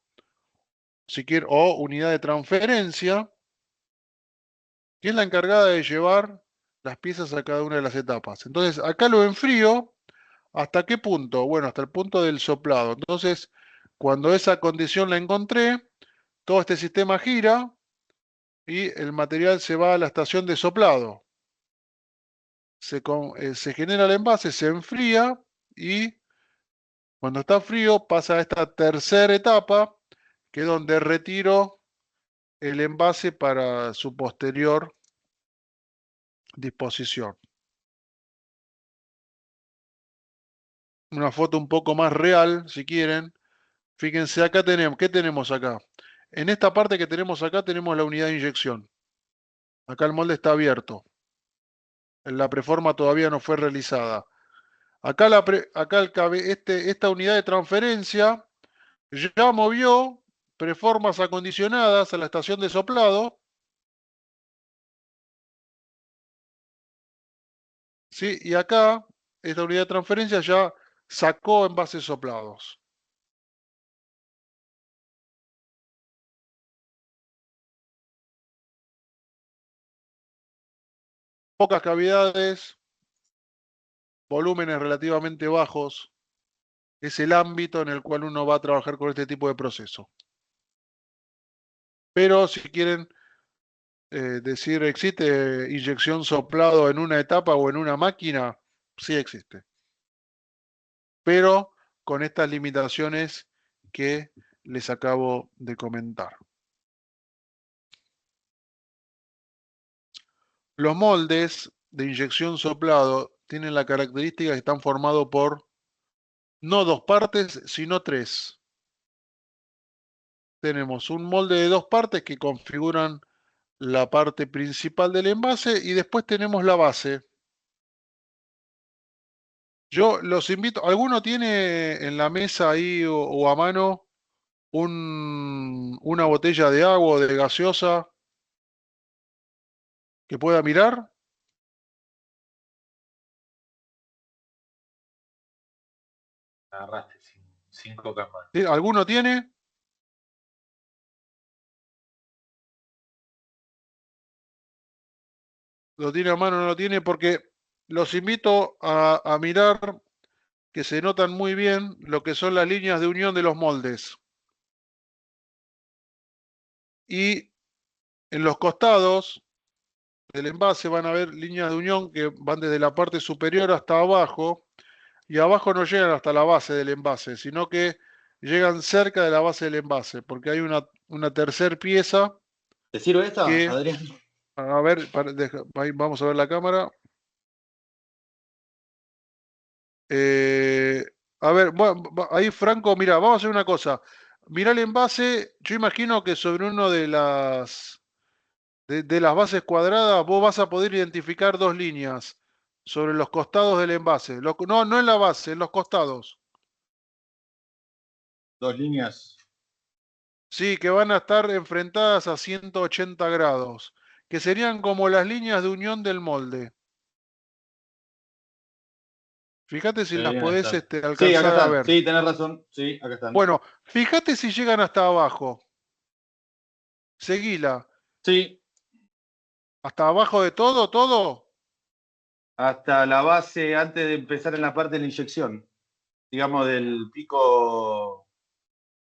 si quieren, o unidad de transferencia, que es la encargada de llevar las piezas a cada una de las etapas. Entonces, acá lo enfrío. ¿Hasta qué punto? Bueno, hasta el punto del soplado. Entonces, cuando esa condición la encontré, todo este sistema gira y el material se va a la estación de soplado. Se genera el envase, se enfría y cuando está frío pasa a esta tercera etapa, que es donde retiro el envase para su posterior disposición. Una foto un poco más real, si quieren. Fíjense, acá tenemos, ¿qué tenemos acá? En esta parte que tenemos acá tenemos la unidad de inyección. Acá el molde está abierto. La preforma todavía no fue realizada. Acá, esta unidad de transferencia ya movió preformas acondicionadas a la estación de soplado. ¿Sí? Y acá, esta unidad de transferencia ya sacó envases soplados. Pocas cavidades, volúmenes relativamente bajos. Es el ámbito en el cual uno va a trabajar con este tipo de proceso. Pero si quieren decir, ¿existe inyección soplado en una etapa o en una máquina? Sí existe. Pero con estas limitaciones que les acabo de comentar. Los moldes de inyección soplado tienen la característica que están formados por no 2 partes, sino 3. Tenemos un molde de 2 partes que configuran la parte principal del envase y después tenemos la base. Yo los invito, ¿alguno tiene en la mesa ahí o a mano una botella de agua o de gaseosa que pueda mirar? Agarraste sin coca más. ¿Sí? ¿Alguno tiene? ¿Lo tiene a mano o no lo tiene? Porque los invito a mirar que se notan muy bien lo que son las líneas de unión de los moldes. Y en los costados del envase van a ver líneas de unión que van desde la parte superior hasta abajo, y abajo no llegan hasta la base del envase, sino que llegan cerca de la base del envase, porque hay una tercera pieza. ¿Te sirve esta, que, Adrián? a ver, vamos a ver la cámara. A ver, bueno, ahí Franco, mira, vamos a hacer una cosa. Mirá el envase, yo imagino que sobre uno de las bases cuadradas vos vas a poder identificar 2 líneas sobre los costados del envase. No en la base, en los costados. 2 líneas. Sí, que van a estar enfrentadas a 180 grados, que serían como las líneas de unión del molde. Fíjate si las podés Sí, acá alcanzar a están. ver. Sí, tenés razón. Sí, acá están. Bueno, fíjate si llegan hasta abajo. Seguila. Sí. ¿Hasta abajo de todo, todo? Hasta la base, antes de empezar en la parte de la inyección. Digamos, del pico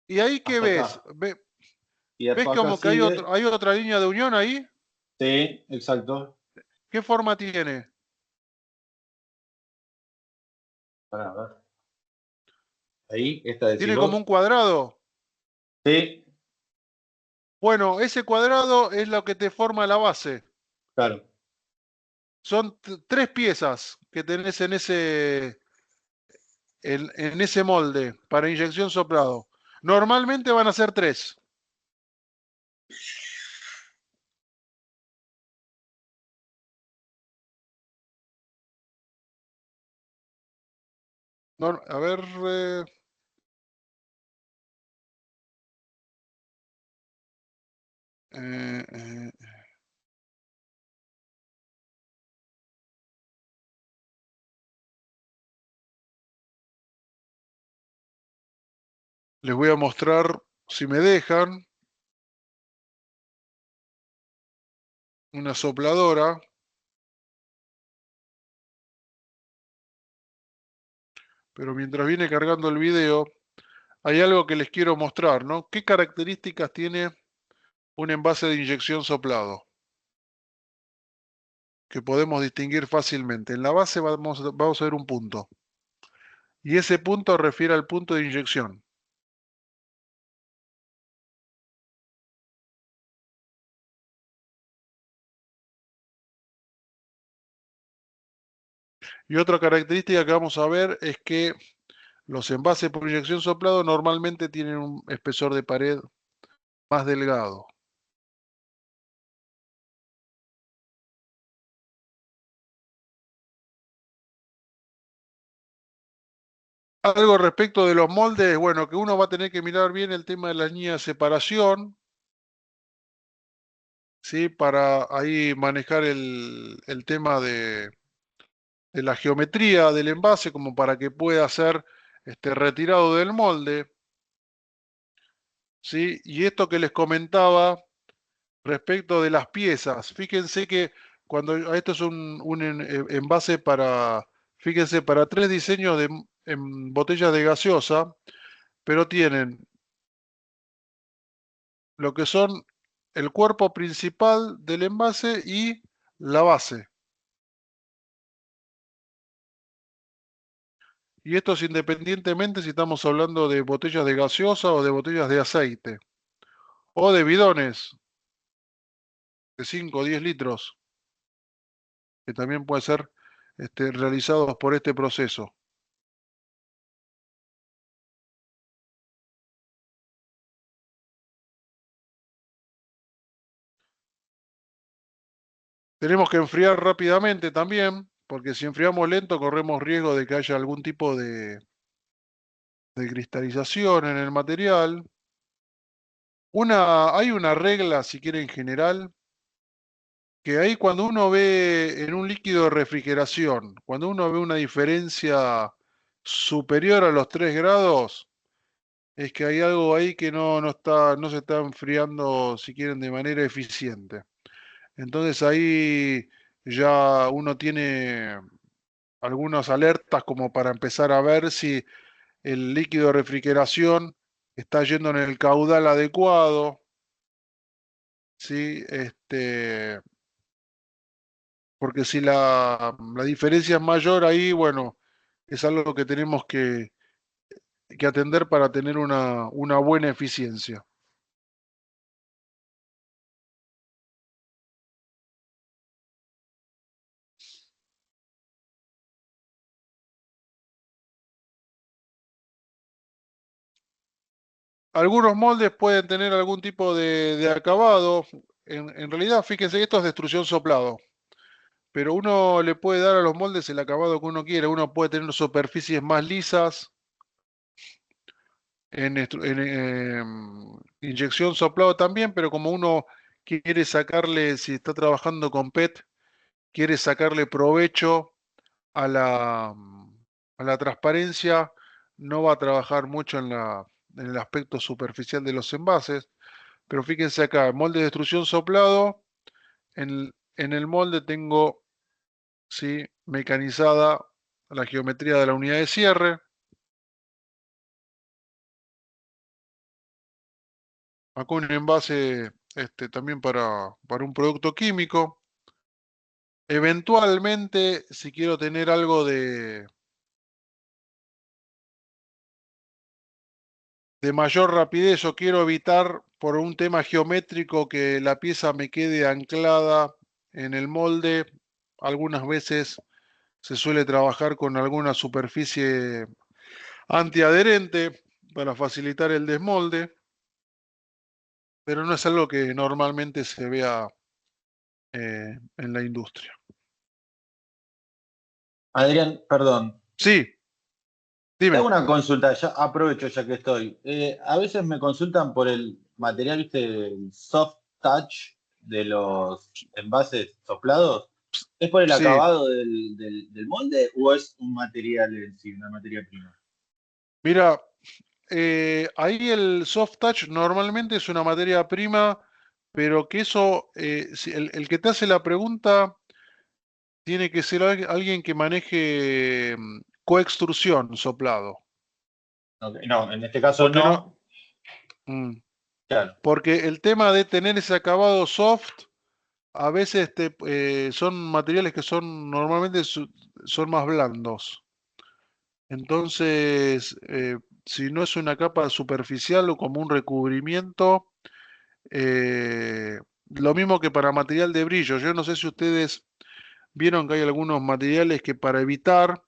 ¿Y ahí qué hasta ves? acá. ¿Ves Y después acá como que sigue. hay otra línea de unión ahí? Sí, exacto. ¿Qué forma tiene? Pará, a ver. Ahí, esta decís ¿Tiene como un vos. cuadrado? Sí, Bueno, ese cuadrado es lo que te forma la base. claro. Son tres piezas que tenés en ese molde para inyección soplado. Normalmente van a ser tres. A ver. Eh, eh, les voy a mostrar, si me dejan, una sopladora. Pero mientras viene cargando el video, hay algo que les quiero mostrar, ¿no? ¿Qué características tiene un envase de inyección soplado? Que podemos distinguir fácilmente. En la base vamos a ver un punto. Y ese punto refiere al punto de inyección. Y otra característica que vamos a ver es que los envases por inyección soplado normalmente tienen un espesor de pared más delgado. Algo respecto de los moldes, bueno, que uno va a tener que mirar bien el tema de la línea de separación, ¿sí? Para ahí manejar el tema de la geometría del envase, como para que pueda ser retirado del molde, ¿sí? Y esto que les comentaba respecto de las piezas, fíjense que cuando esto es un envase para, fíjense, para tres diseños en botellas de gaseosa, pero tienen lo que son el cuerpo principal del envase y la base. Y esto es independientemente si estamos hablando de botellas de gaseosa o de botellas de aceite. O de bidones de 5 o 10 litros, que también pueden ser realizados por este proceso. Tenemos que enfriar rápidamente también, porque si enfriamos lento corremos riesgo de que haya algún tipo de cristalización en el material. Hay una regla, si quieren, general, que ahí cuando uno ve en un líquido de refrigeración, cuando uno ve una diferencia superior a los 3 grados, es que hay algo ahí que no se está enfriando, si quieren, de manera eficiente. Entonces ahí ya uno tiene algunas alertas como para empezar a ver si el líquido de refrigeración está yendo en el caudal adecuado, ¿sí? Porque si la diferencia es mayor ahí, bueno, es algo que tenemos que atender para tener una buena eficiencia. Algunos moldes pueden tener algún tipo de acabado. En realidad, fíjense, esto es de extrusión soplado. Pero uno le puede dar a los moldes el acabado que uno quiera. Uno puede tener superficies más lisas en inyección soplado también, pero como uno quiere sacarle, si está trabajando con PET, quiere sacarle provecho a la transparencia, no va a trabajar mucho en el aspecto superficial de los envases. Pero fíjense acá, molde de extrusión soplado, en el molde tengo, ¿sí?, mecanizada la geometría de la unidad de cierre. Acá un envase también para un producto químico. Eventualmente, si quiero tener algo de mayor rapidez o quiero evitar por un tema geométrico que la pieza me quede anclada en el molde, algunas veces se suele trabajar con alguna superficie antiadherente para facilitar el desmolde, pero no es algo que normalmente se vea en la industria. Adrián, perdón. Sí, Te dime. hago una consulta, ya aprovecho ya que estoy. A veces me consultan por el material, ¿viste? El soft touch de los envases soplados. ¿Es por el Sí, acabado del molde o es un material en sí, una materia prima? mira, ahí el soft touch normalmente es una materia prima, pero que eso, si el que te hace la pregunta tiene que ser alguien que maneje coextrusión soplado. Ok, no, en este caso Porque no, no. Claro, porque el tema de tener ese acabado soft, a veces son materiales que son normalmente son más blandos. Entonces, si no es una capa superficial o como un recubrimiento, lo mismo que para material de brillo. Yo no sé si ustedes vieron que hay algunos materiales que para evitar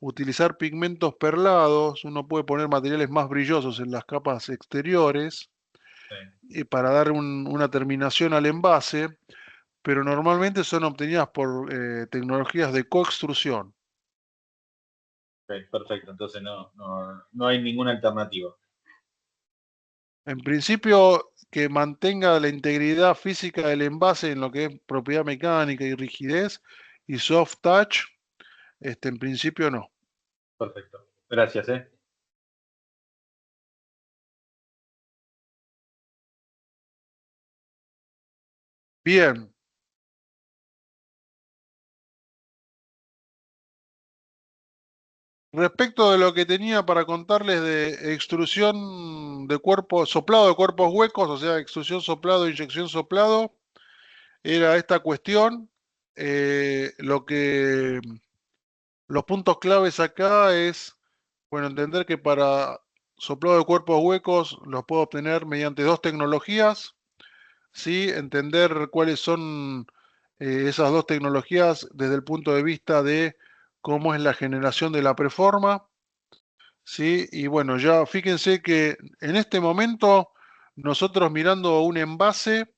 utilizar pigmentos perlados, uno puede poner materiales más brillosos en las capas exteriores sí. para dar una terminación al envase, pero normalmente son obtenidas por tecnologías de coextrusión. Ok, perfecto. Entonces no hay ninguna alternativa. En principio, que mantenga la integridad física del envase en lo que es propiedad mecánica y rigidez, y soft touch, en principio no. Perfecto. Gracias, ¿eh? Bien. Respecto de lo que tenía para contarles de extrusión de cuerpos, soplado de cuerpos huecos, o sea, extrusión soplado, inyección soplado, era esta cuestión. Los puntos claves acá es, bueno, entender que para soplado de cuerpos huecos los puedo obtener mediante dos tecnologías, ¿sí? Entender cuáles son esas dos tecnologías desde el punto de vista de cómo es la generación de la preforma, ¿sí? Y bueno, ya fíjense que en este momento nosotros mirando un envase,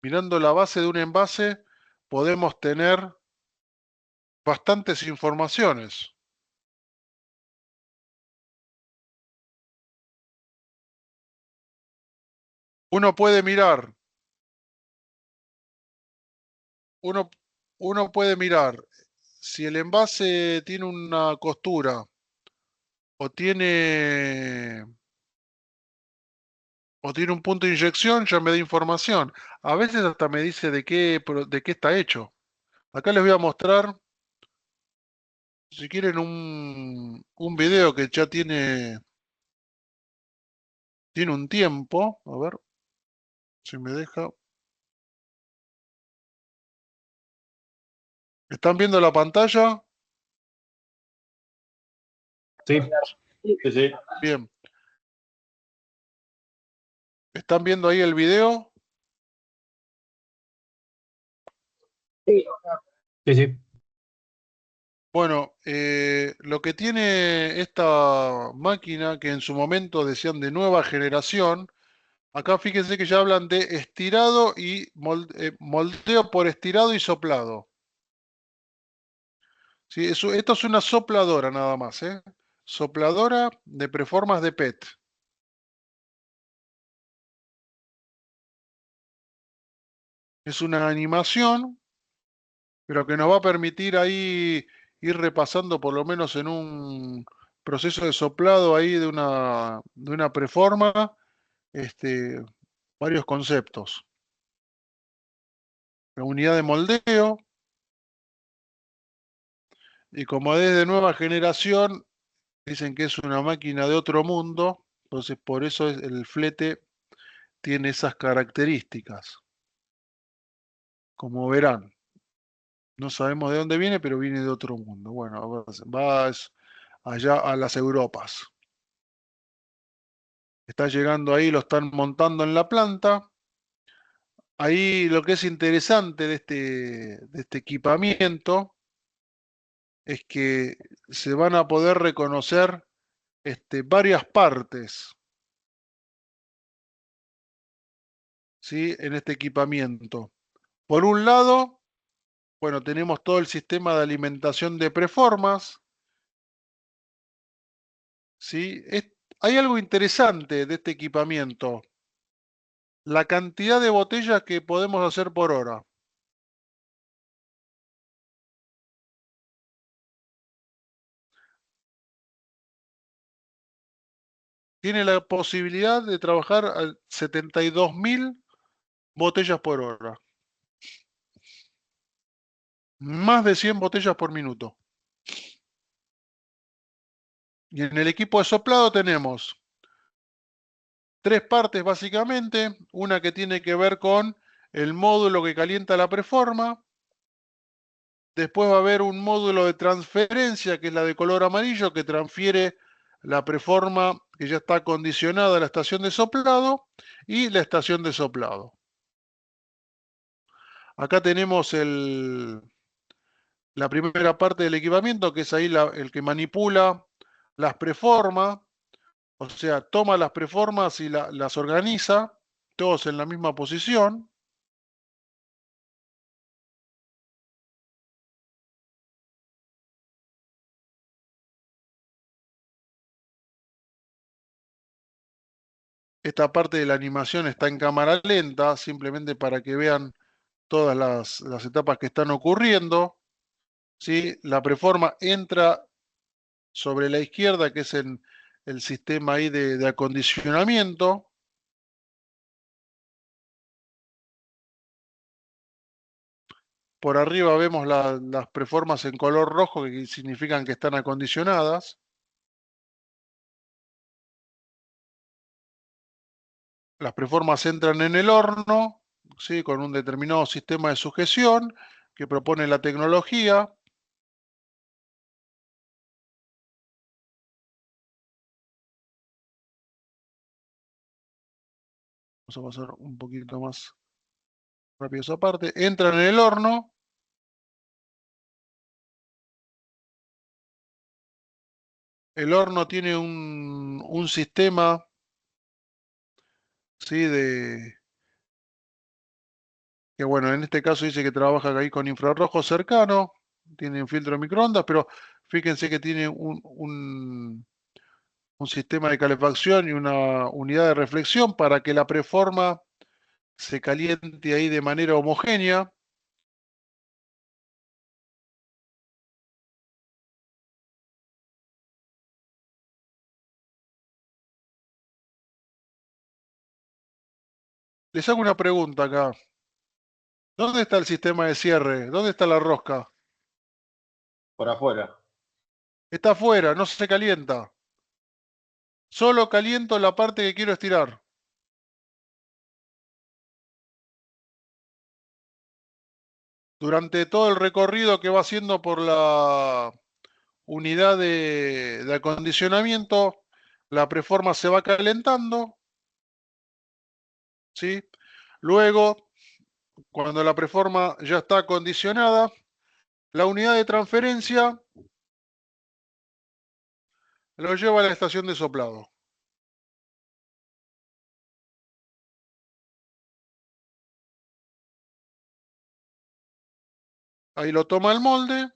mirando la base de un envase, podemos tener bastantes informaciones. Uno puede mirar, uno, uno puede mirar si el envase tiene una costura o tiene un punto de inyección, ya me da información. A veces hasta me dice de qué está hecho. Acá les voy a mostrar, si quieren, un video que ya tiene un tiempo. A ver si me deja. ¿Están viendo la pantalla? Sí, sí, sí. Bien. ¿Están viendo ahí el video? Sí. Sí, sí. Bueno, lo que tiene esta máquina, que en su momento decían de nueva generación, acá fíjense que ya hablan de estirado y moldeo por estirado y soplado. ¿Sí? Esto es una sopladora nada más, ¿eh? Sopladora de preformas de PET. Es una animación, pero que nos va a permitir ahí ir repasando por lo menos en un proceso de soplado ahí de una preforma, varios conceptos. la unidad de moldeo. Y como es de nueva generación, dicen que es una máquina de otro mundo, entonces por eso el flete tiene esas características. Como verán, no sabemos de dónde viene, pero viene de otro mundo. Bueno, va allá a las Europas. Está llegando ahí, lo están montando en la planta. Ahí lo que es interesante de este equipamiento es que se van a poder reconocer varias partes, ¿sí? En este equipamiento. Por un lado, bueno, tenemos todo el sistema de alimentación de preformas, ¿sí? Hay algo interesante de este equipamiento, la cantidad de botellas que podemos hacer por hora. Tiene la posibilidad de trabajar a 72.000 botellas por hora. Más de 100 botellas por minuto. Y en el equipo de soplado tenemos tres partes básicamente. Una que tiene que ver con el módulo que calienta la preforma. Después va a haber un módulo de transferencia, que es la de color amarillo, que transfiere la preforma que ya está acondicionada a la estación de soplado y la estación de soplado. Acá tenemos la primera parte del equipamiento, que es ahí el que manipula las preformas, o sea, toma las preformas y las organiza, todos en la misma posición. Esta parte de la animación está en cámara lenta, simplemente para que vean todas las etapas que están ocurriendo. ¿Sí? La preforma entra sobre la izquierda, que es el sistema ahí de acondicionamiento. Por arriba vemos las preformas en color rojo, que significan que están acondicionadas. Las preformas entran en el horno, ¿sí? Con un determinado sistema de sujeción que propone la tecnología. Vamos a pasar un poquito más rápido esa parte. Entran en el horno. El horno tiene un sistema, ¿sí? Que bueno, en este caso dice que trabaja ahí con infrarrojo cercano, tiene un filtro de microondas, pero fíjense que tiene un sistema de calefacción y una unidad de reflexión para que la preforma se caliente ahí de manera homogénea. Les hago una pregunta acá. ¿Dónde está el sistema de cierre? ¿Dónde está la rosca? Por afuera. Está afuera, no se calienta. Solo caliento la parte que quiero estirar. Durante todo el recorrido que va haciendo por la unidad de acondicionamiento, la preforma se va calentando, ¿sí? Luego, cuando la preforma ya está acondicionada, la unidad de transferencia lo lleva a la estación de soplado. Ahí lo toma el molde.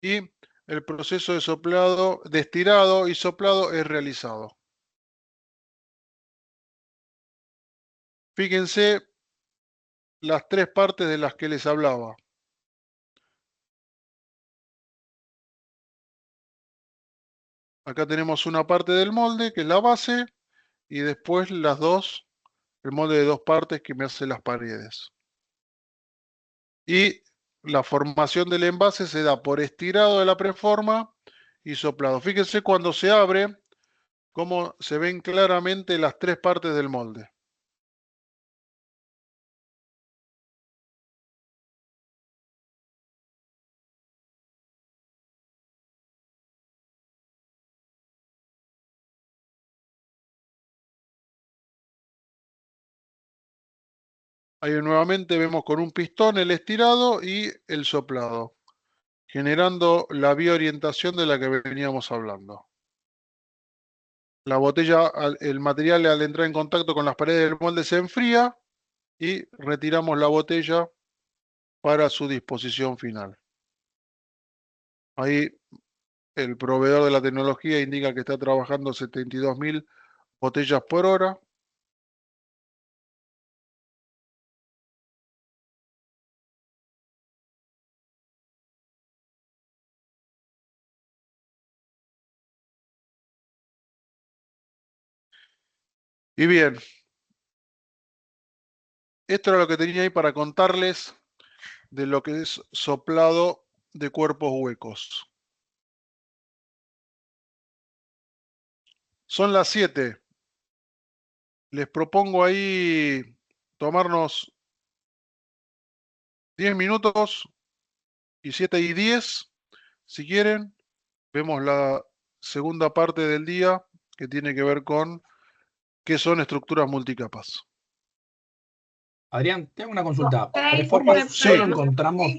Y el proceso de soplado, de estirado y soplado es realizado. Fíjense las tres partes de las que les hablaba. Acá tenemos una parte del molde, que es la base, y después las dos, el molde de dos partes que me hace las paredes. Y la formación del envase se da por estirado de la preforma y soplado. Fíjense cuando se abre, cómo se ven claramente las tres partes del molde. Ahí nuevamente vemos con un pistón el estirado y el soplado, generando la biorientación de la que veníamos hablando. La botella, el material al entrar en contacto con las paredes del molde se enfría y retiramos la botella para su disposición final. Ahí el proveedor de la tecnología indica que está trabajando 72.000 botellas por hora. Y bien, esto era lo que tenía ahí para contarles de lo que es soplado de cuerpos huecos. Son las 7. Les propongo ahí tomarnos 10 minutos y 7:10, si quieren. Vemos la segunda parte del día que tiene que ver con qué son estructuras multicapas. Adrián, te hago una consulta. Ok, ¿Preformas sí. solo encontramos